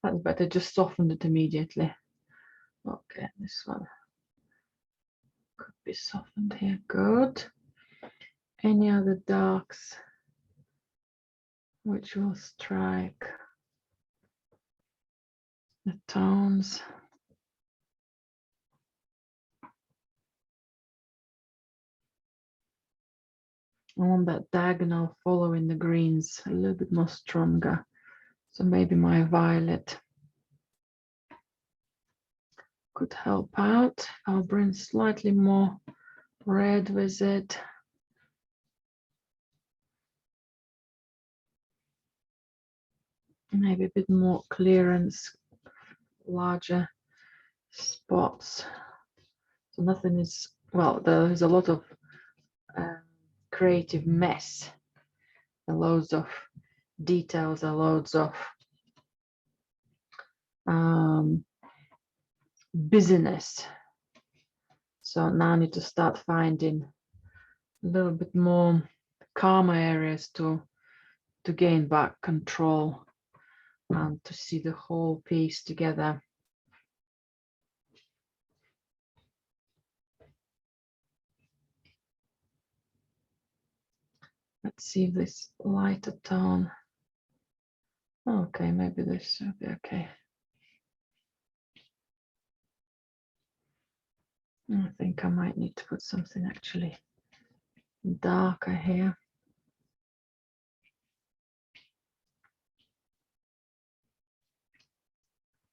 [SPEAKER 1] That's better, just soften it immediately. Okay, this one could be softened here. Good. Any other darks which will strike the tones? I want that diagonal following the greens a little bit more stronger. So maybe my violet could help out. I'll bring slightly more red with it. Maybe a bit more clearance, larger spots. So nothing is, well, there is a lot of creative mess, loads of details, loads of busyness, So now I need to start finding a little bit more calmer areas to gain back control and to see the whole piece together. Let's see if this lighter tone. Okay, maybe this will be okay. I think I might need to put something actually darker here.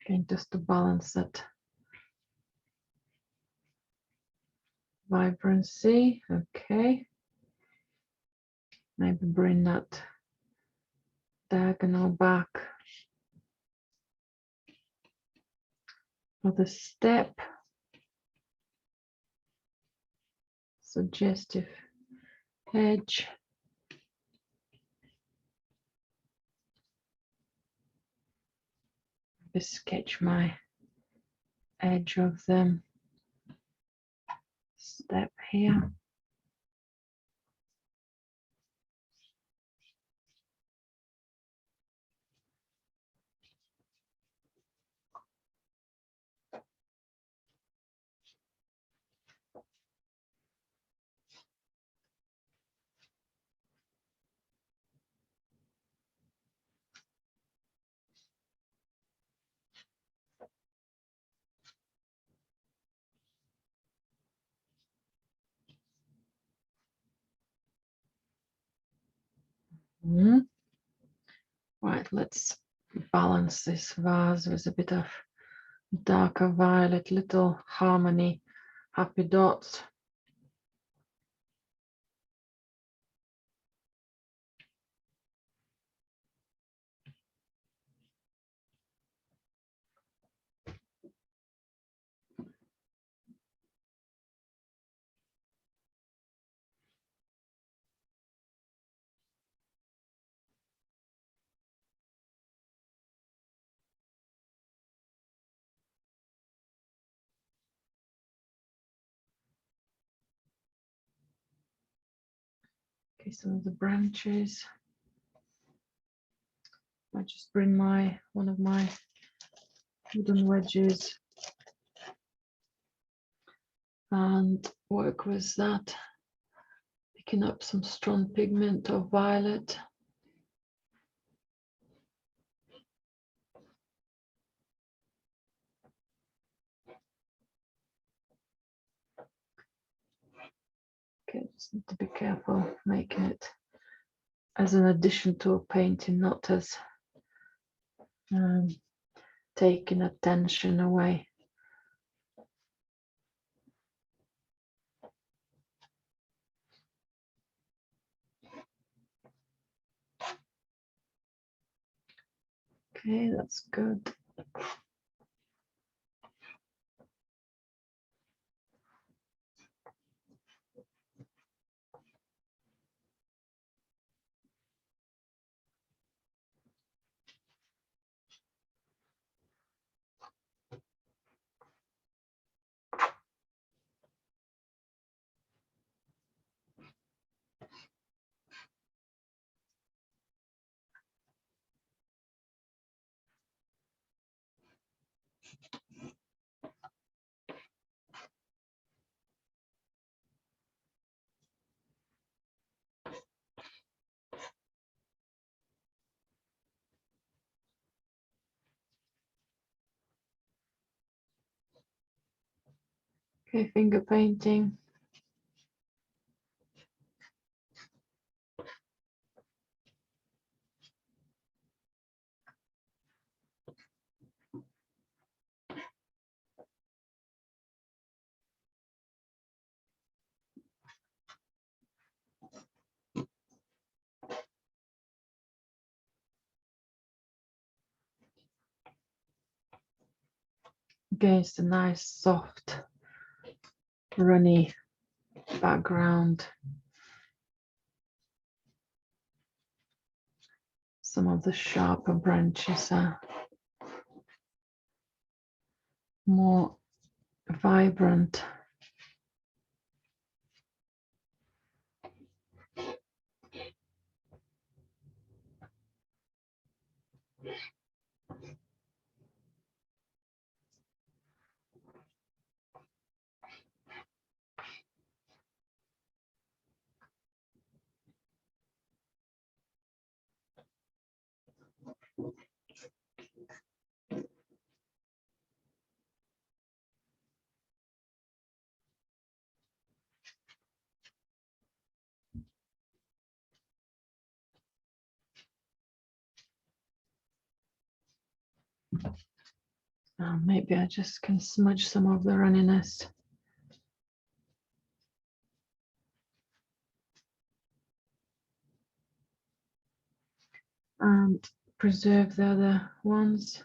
[SPEAKER 1] Okay, just to balance that vibrancy. Okay. Maybe bring that diagonal back for the step. Suggestive edge. Just sketch my edge of the step here. Right, let's balance this vase with a bit of darker violet, little harmony, happy dots. Okay, some of the branches. I just bring one of my wooden wedges and work with that, picking up some strong pigment of violet. Okay, just need to be careful making it as an addition to a painting, not as taking attention away. Okay, that's good. Okay, finger painting. Against a nice soft runny background. Some of the sharper branches are more vibrant. Maybe I just can smudge some of the runniness. And preserve the other ones.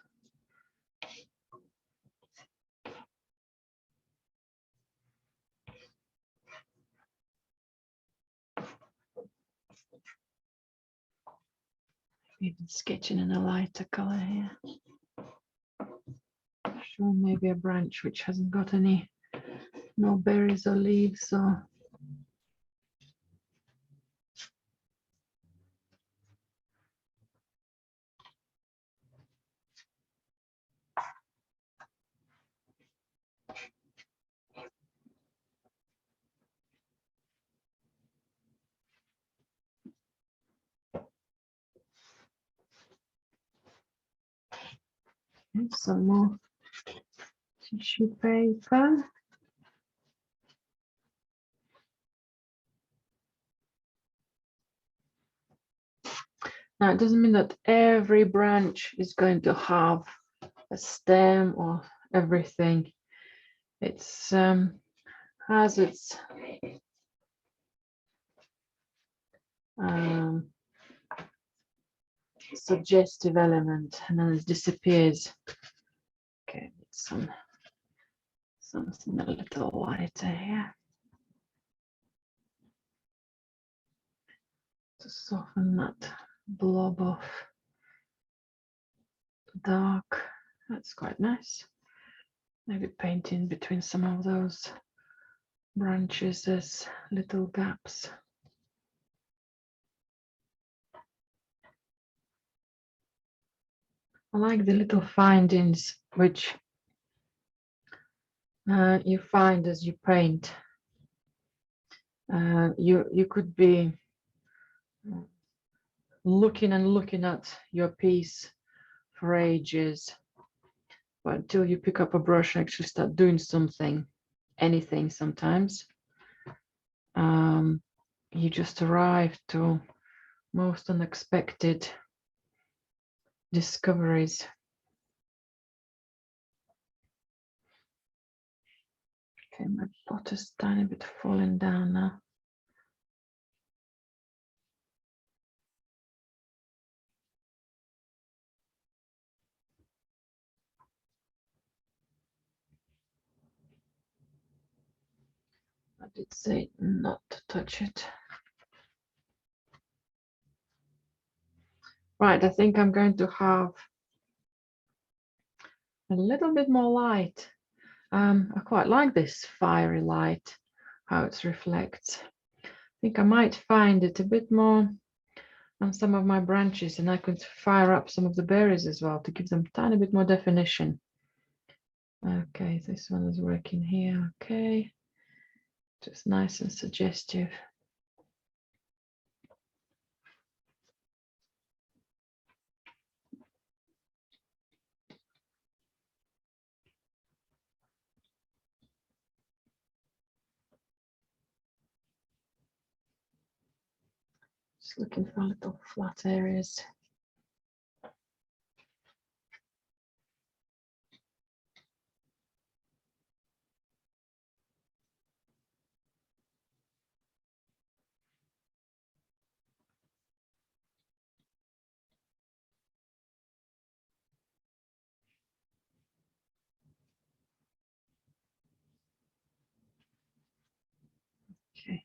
[SPEAKER 1] Even sketching in a lighter color here. Sure, maybe a branch which hasn't got any, no berries or leaves, or some more tissue paper. Now, it doesn't mean that every branch is going to have a stem or everything. It's has its suggestive element, and then it disappears. Okay, something a little lighter here to soften that blob of dark. That's quite nice. Maybe painting between some of those branches as little gaps. I like the little findings which you find as you paint. You could be looking and looking at your piece for ages, but until you pick up a brush and actually start doing something, anything sometimes, you just arrive to most unexpected discoveries. Okay, my pot is a tiny bit falling down now. I did say not to touch it. Right, I think I'm going to have a little bit more light. I quite like this fiery light, how it reflects. I think I might find it a bit more on some of my branches, and I could fire up some of the berries as well to give them a tiny bit more definition. Okay, this one is working here. Okay, just nice and suggestive. Just looking for little flat areas. Okay.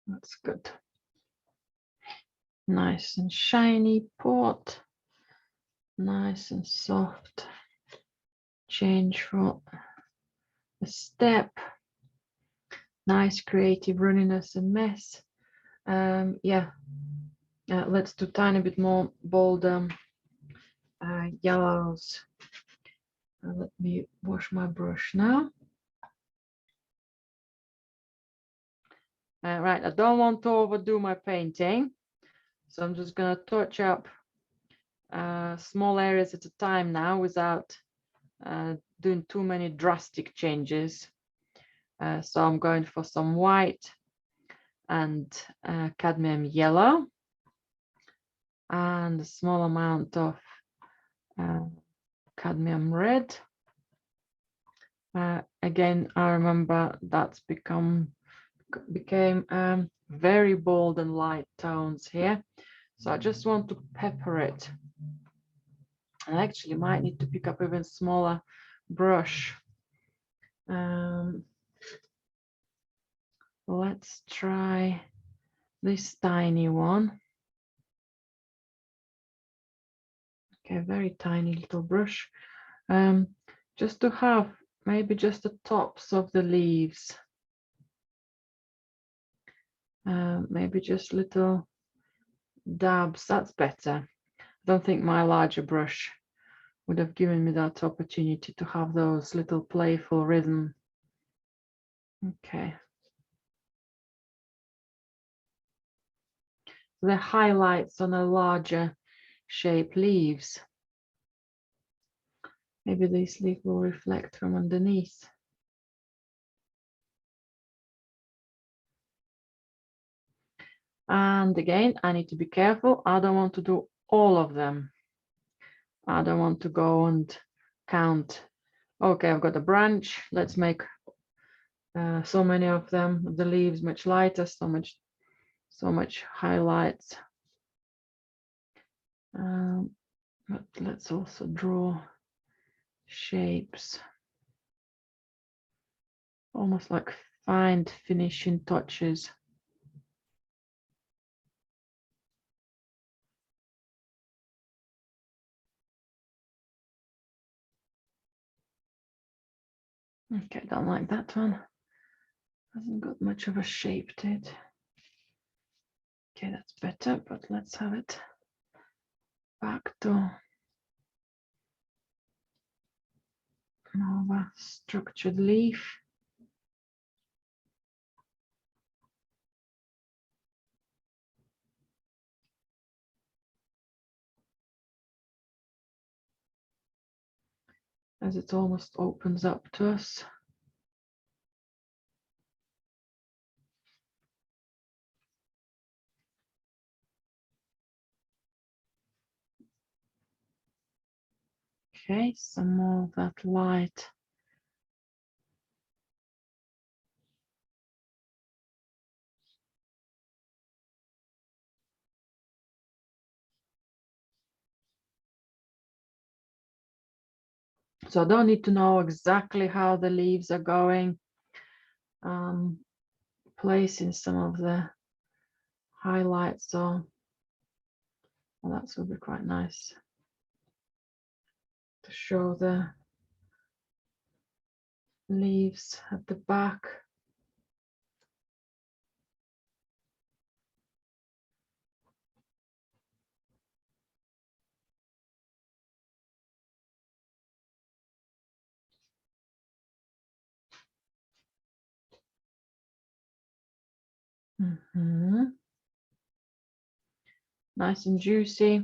[SPEAKER 1] That's good. Nice and shiny pot, nice and soft. Change for a step. Nice creative runniness and mess. Yeah, let's do tiny bit more bold yellows. Let me wash my brush now. Right, I don't want to overdo my painting, so I'm just going to touch up small areas at a time now without doing too many drastic changes. So I'm going for some white and cadmium yellow and a small amount of cadmium red. Again, I remember that's became very bold and light tones here. So I just want to pepper it. I actually might need to pick up even smaller brush. Let's try this tiny one. Okay, very tiny little brush. Just to have maybe just the tops of the leaves. Maybe just little dabs, that's better. I don't think my larger brush would have given me that opportunity to have those little playful rhythm. Okay. The highlights on a larger shape leaves. Maybe this leaf will reflect from underneath. And again, I need to be careful. I don't want to do all of them. I don't want to go and count. Okay, I've got a branch. Let's make so many of them. The leaves much lighter, so much highlights. But let's also draw shapes, almost like fine finishing touches. Okay, don't like that one. Hasn't got much of a shape to it. Okay, that's better, but let's have it back to more of a structured leaf. As it almost opens up to us. Okay, some more of that light. So I don't need to know exactly how the leaves are going. Placing some of the highlights on. Well, that's will be quite nice to show the leaves at the back. Nice and juicy.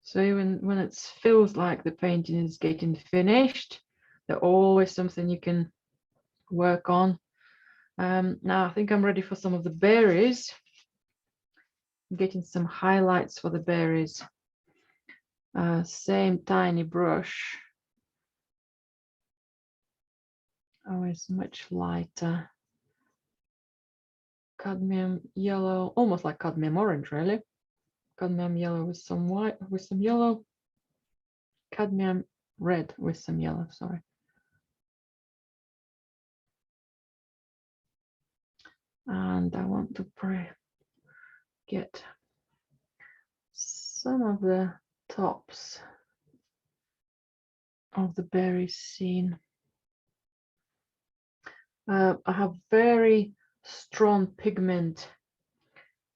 [SPEAKER 1] So even when it feels like the painting is getting finished, there's always something you can work on. Now I think I'm ready for some of the berries. I'm getting some highlights for the berries. Same tiny brush. Always much lighter. Cadmium yellow, almost like cadmium orange, really. cadmium yellow with some white, with some yellow, cadmium red with some yellow, sorry. And I want to get some of the tops of the berries seen. I have very strong pigment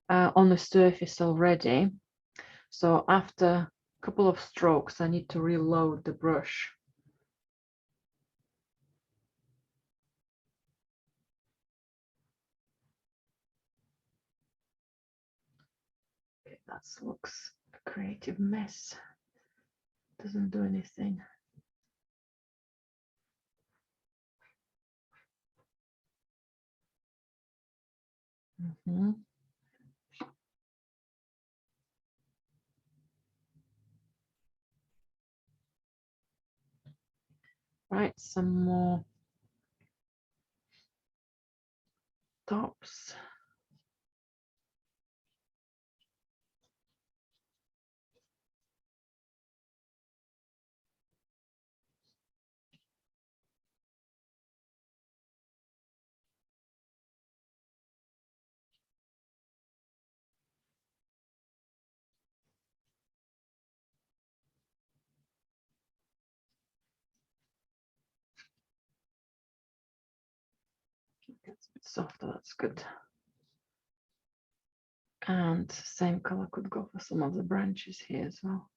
[SPEAKER 1] on the surface already. So after a couple of strokes, I need to reload the brush. Okay, that looks a creative mess. Doesn't do anything. Right, some more tops. It's a bit softer, that's good. And same color could go for some of the branches here as well.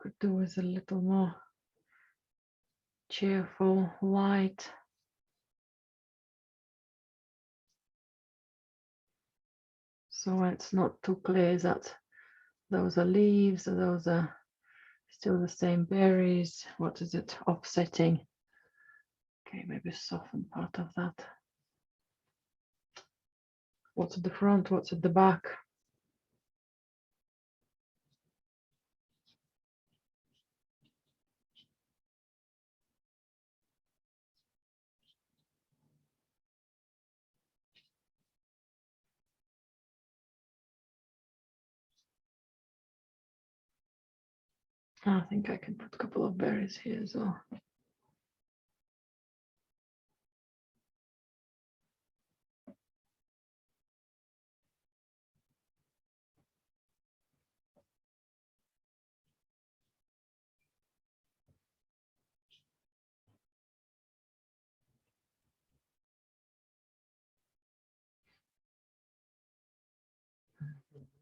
[SPEAKER 1] Could do with a little more cheerful light. So it's not too clear that those are leaves or those are still the same berries. What is it offsetting? Okay, maybe soften part of that. What's at the front? What's at the back? I think I can put a couple of berries here as well.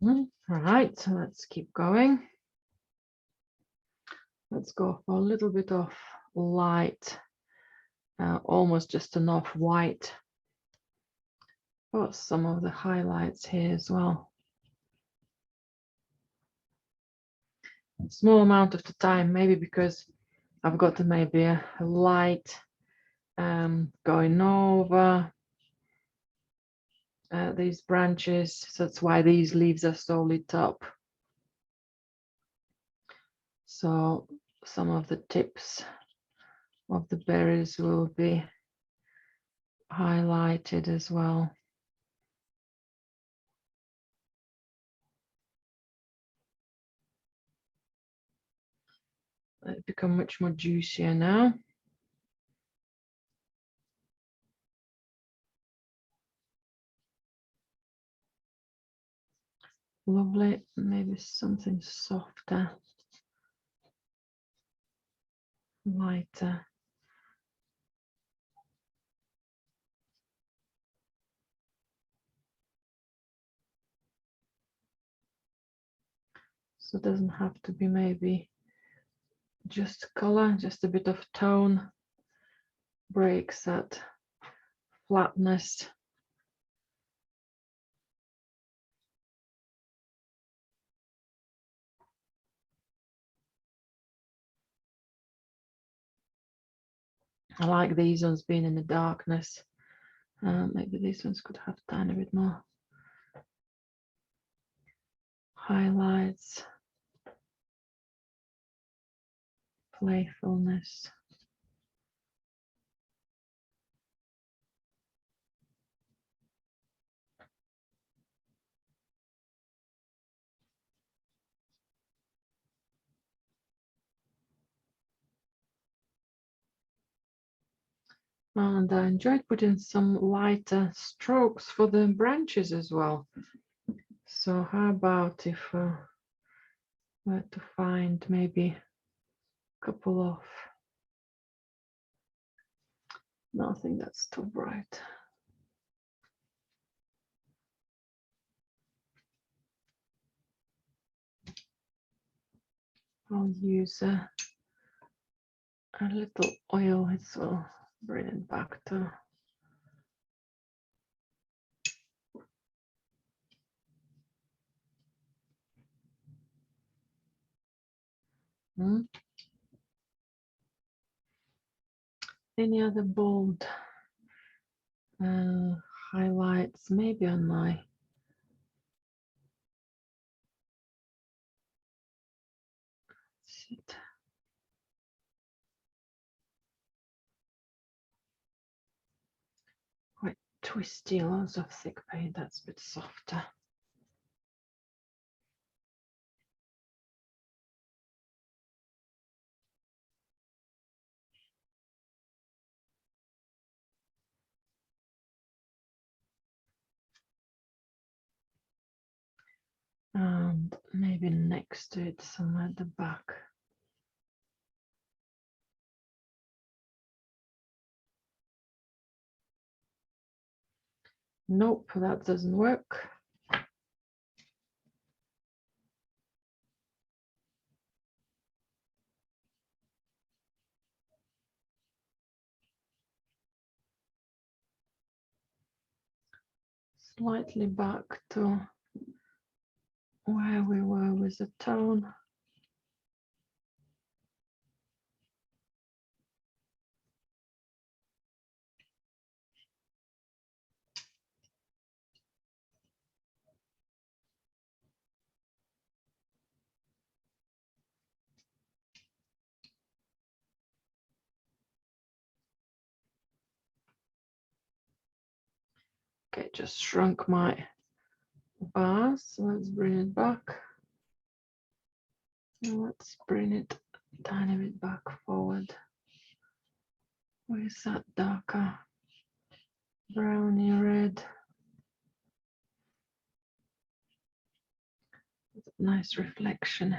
[SPEAKER 1] All right, so let's keep going. Let's go for a little bit of light, almost just enough white. Put some of the highlights here as well. A small amount of the time, maybe because I've got maybe a light going over these branches. So that's why these leaves are so lit up. So some of the tips of the berries will be highlighted as well. They become much more juicier now. Lovely, maybe something softer, lighter. So it doesn't have to be maybe just color, just a bit of tone breaks that flatness. I like these ones being in the darkness. Maybe these ones could have a tiny bit more highlights, playfulness. And I enjoyed putting some lighter strokes for the branches as well. So how about if were to find maybe a couple of, nothing that's too bright. I'll use a little oil, it will bring it back to. Any other bold highlights? Maybe on my shit. Quite twisty, lots of thick paint. That's a bit softer. And maybe next to it, somewhere at the back. Nope, that doesn't work. Slightly back to where we were with the tone. Okay, just shrunk my bars. Let's bring it back. Let's bring it a tiny bit back forward. Where's that darker browny red? Nice reflection.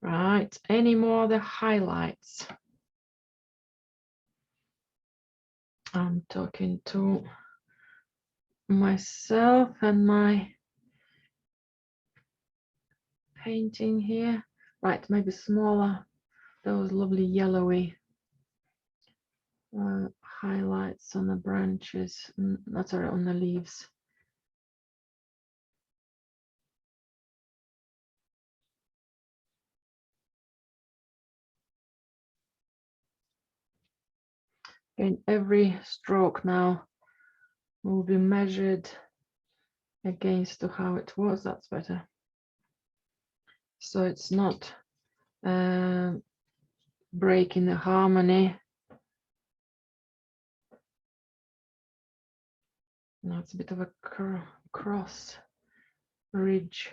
[SPEAKER 1] Right, any more of the highlights? I'm talking to myself and my painting here. Right, maybe smaller, those lovely yellowy highlights on the branches, not on the leaves. And every stroke now will be measured against to how it was. That's better. So it's not breaking the harmony. Now it's a bit of a cross ridge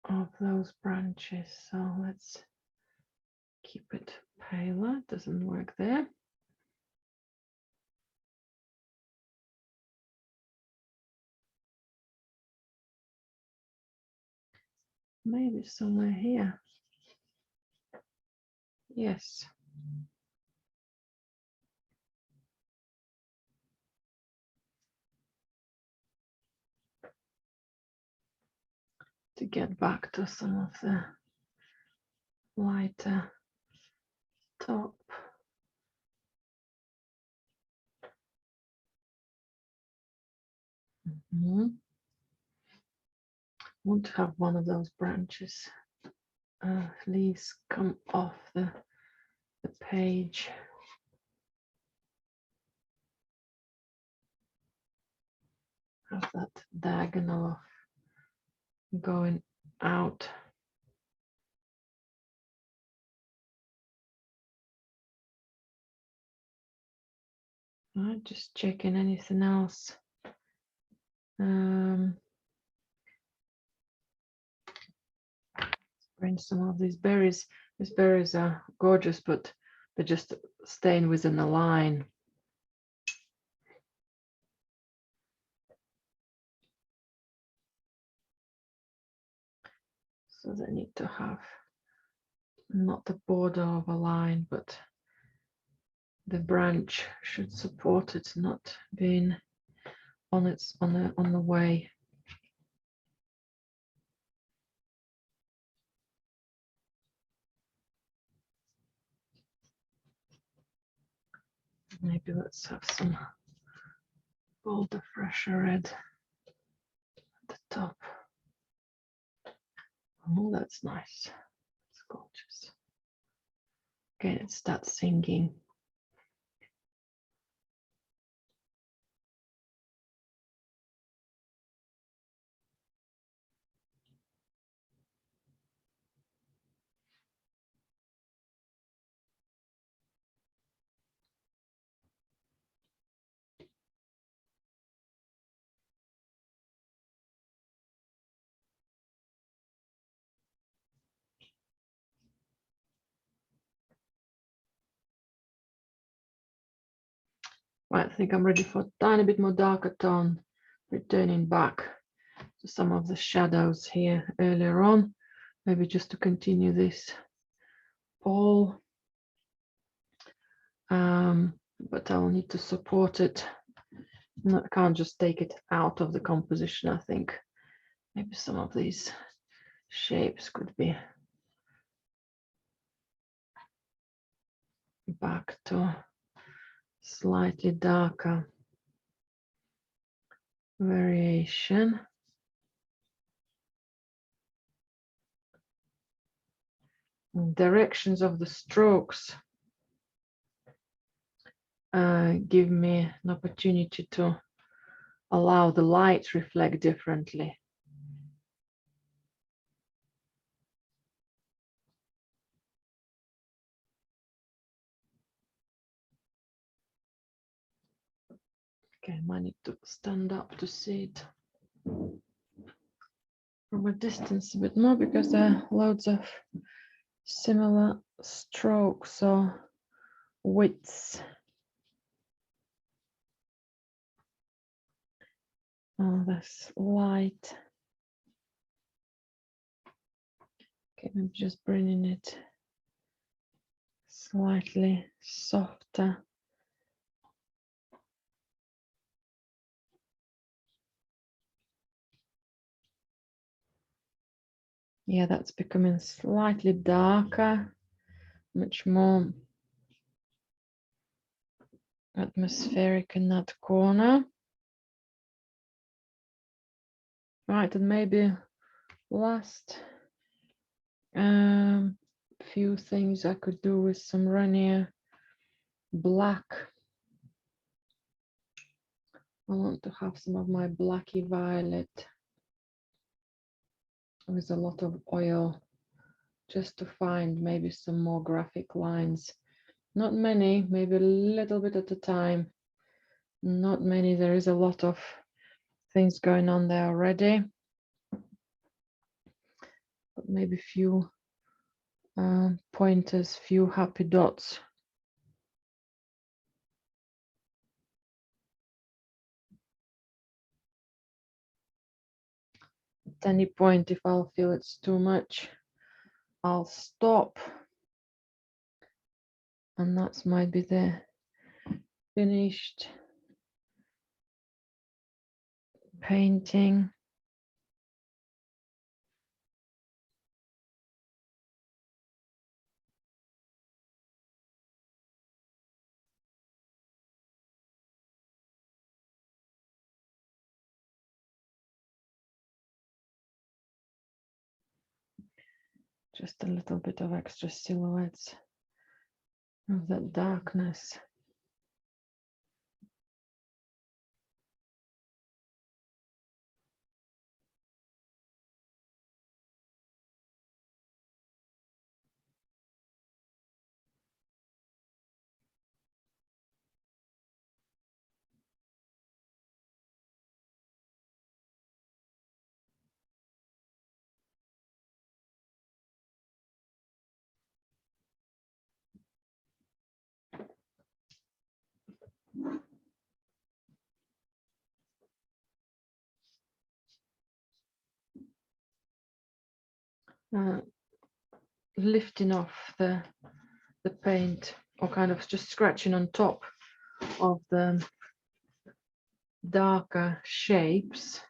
[SPEAKER 1] of those branches. So let's keep it paler. Doesn't work there. Maybe somewhere here. Yes. To get back to some of the lighter top. Want to have one of those branches leaves come off the page. Have that diagonal going out. Right, just checking anything else. Bring some of these berries. These berries are gorgeous, but they're just staying within the line. So they need to have not the border of a line, but the branch should support it, not being on the way. Maybe let's have some bolder, fresher red at the top. Oh, that's nice. It's gorgeous. Okay, it starts singing. Right, I think I'm ready for a tiny bit more darker tone, returning back to some of the shadows here earlier on, maybe just to continue this ball. But I'll need to support it. I can't just take it out of the composition. I think maybe some of these shapes could be back to slightly darker variation. Directions of the strokes give me an opportunity to allow the light to reflect differently. Okay, I might need to stand up to see it from a distance a bit more, because there are loads of similar strokes or widths. Oh, that's light. Okay, I'm just bringing it slightly softer. Yeah, that's becoming slightly darker, much more atmospheric in that corner. Right, and maybe last few things I could do with some Rainier black. I want to have some of my blacky violet with a lot of oil, just to find maybe some more graphic lines. Not many, maybe a little bit at a time. Not many, there is a lot of things going on there already. But maybe few pointers, few happy dots. At any point, if I'll feel it's too much, I'll stop. And that might be the finished painting. Just a little bit of extra silhouettes of that darkness. lifting off the paint, or kind of just scratching on top of the darker shapes.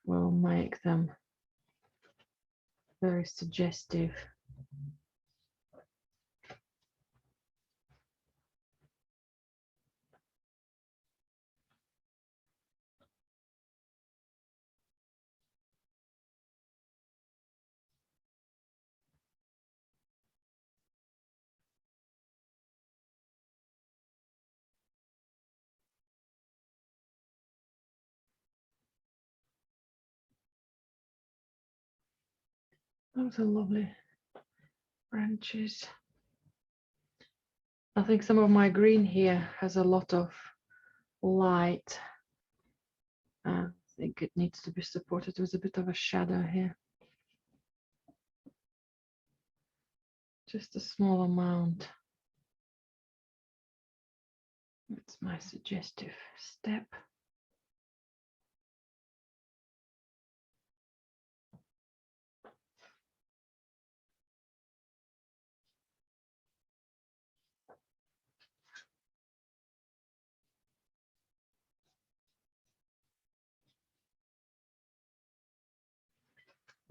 [SPEAKER 1] Will make them very suggestive. Those are lovely branches. I think some of my green here has a lot of light. I think it needs to be supported with a bit of a shadow here. Just a small amount. That's my suggestive step.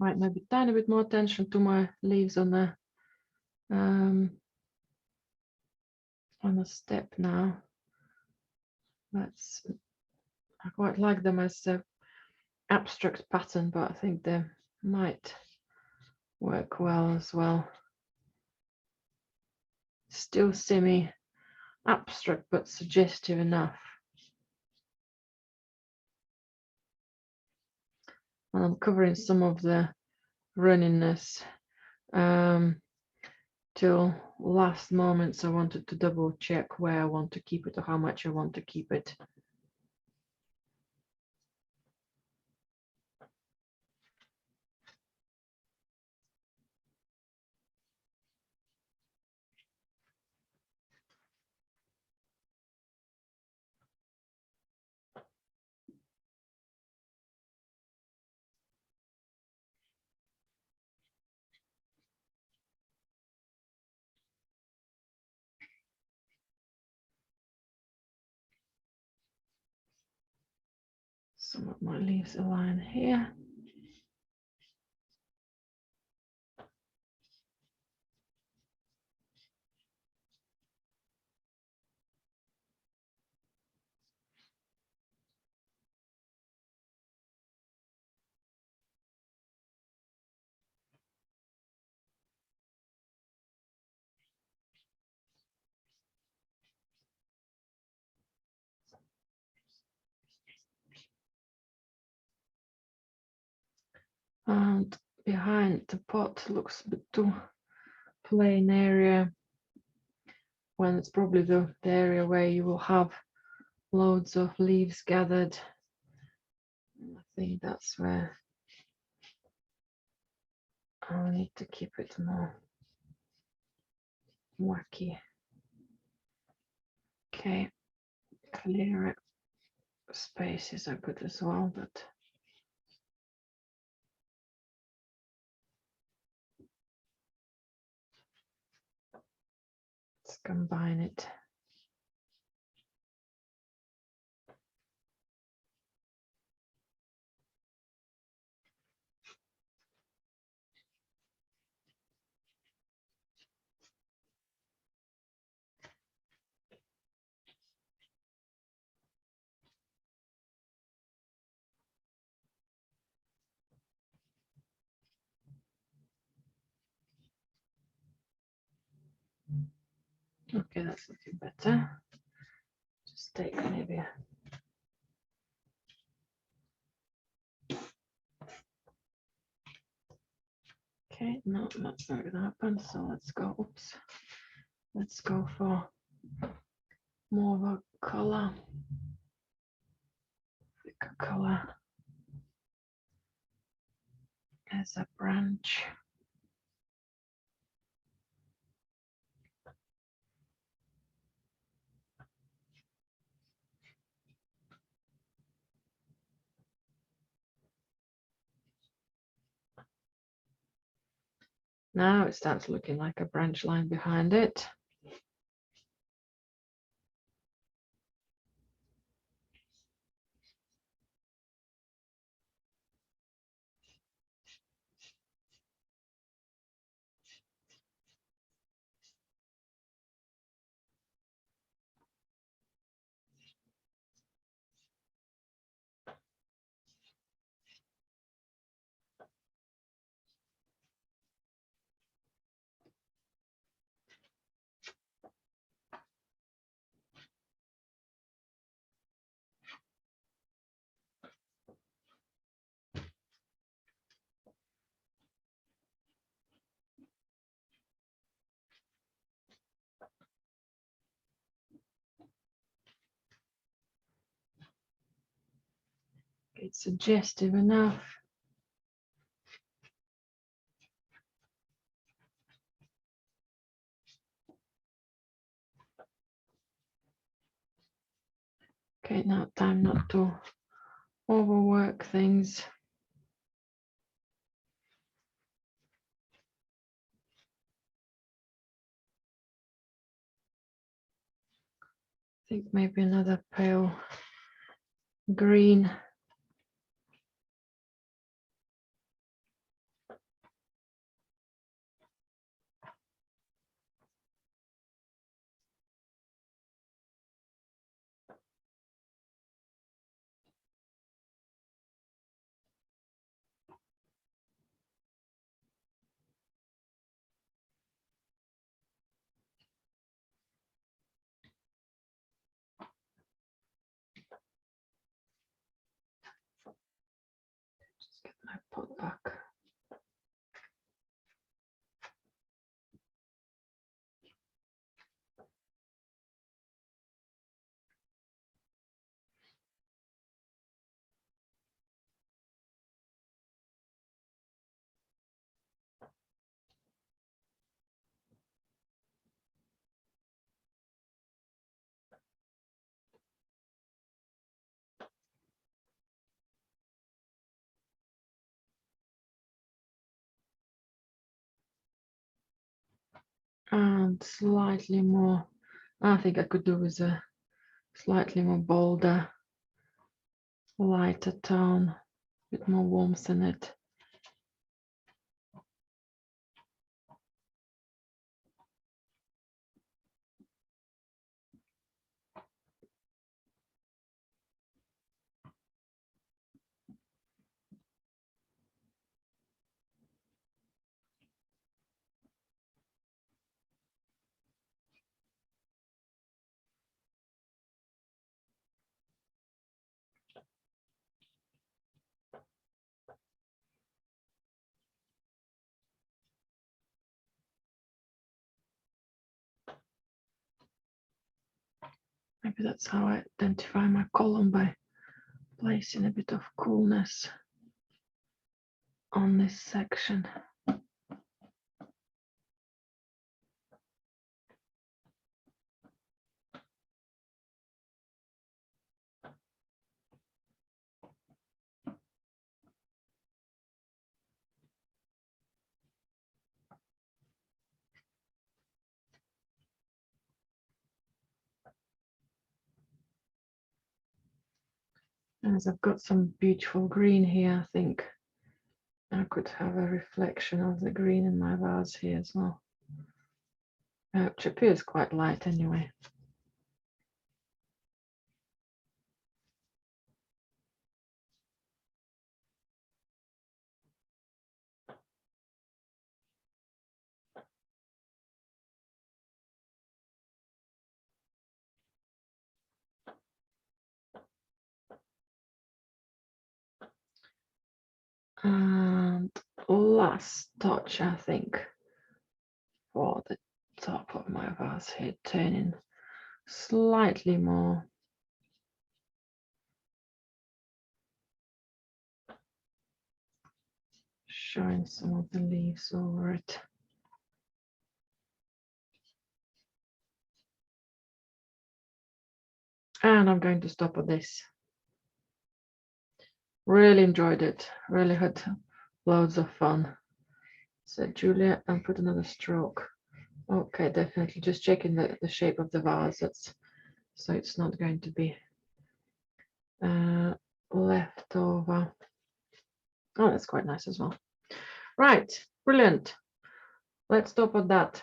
[SPEAKER 1] Right, maybe tiny bit more attention to my leaves on the step now. That's, I quite like them as a abstract pattern, but I think they might work well as well. Still semi-abstract, but suggestive enough. And I'm covering some of the runniness till last moments. I wanted to double check where I want to keep it or how much I want to keep it. Some of my leaves align here. And behind the pot looks a bit too plain area, when it's probably the area where you will have loads of leaves gathered. I think that's where I'll need to keep it more wacky. Okay, clear spaces are good as well, but let's combine it. Okay, that's looking better. Just take maybe a okay, no, that's not gonna happen. So let's go, oops. Let's go for more of a color, thicker color as a branch. Now it starts looking like a branch line behind it. It's suggestive enough. Okay, now time not to overwork things. I think maybe another pale green. Just get my pot back. And slightly more, I think I could do with a slightly more bolder, lighter tone, a bit more warmth in it. Maybe that's how I identify my column, by placing a bit of coolness on this section. As I've got some beautiful green here, I think I could have a reflection of the green in my vase here as well, which appears quite light anyway. And last touch, I think, for the top of my vase here, turning slightly more. Showing some of the leaves over it. And I'm going to stop at this. Really enjoyed it. Really had loads of fun. said Julia, and put another stroke. Okay, definitely just checking the shape of the vase. That's so it's not going to be left over. Oh, that's quite nice as well. Right, brilliant. Let's stop at that.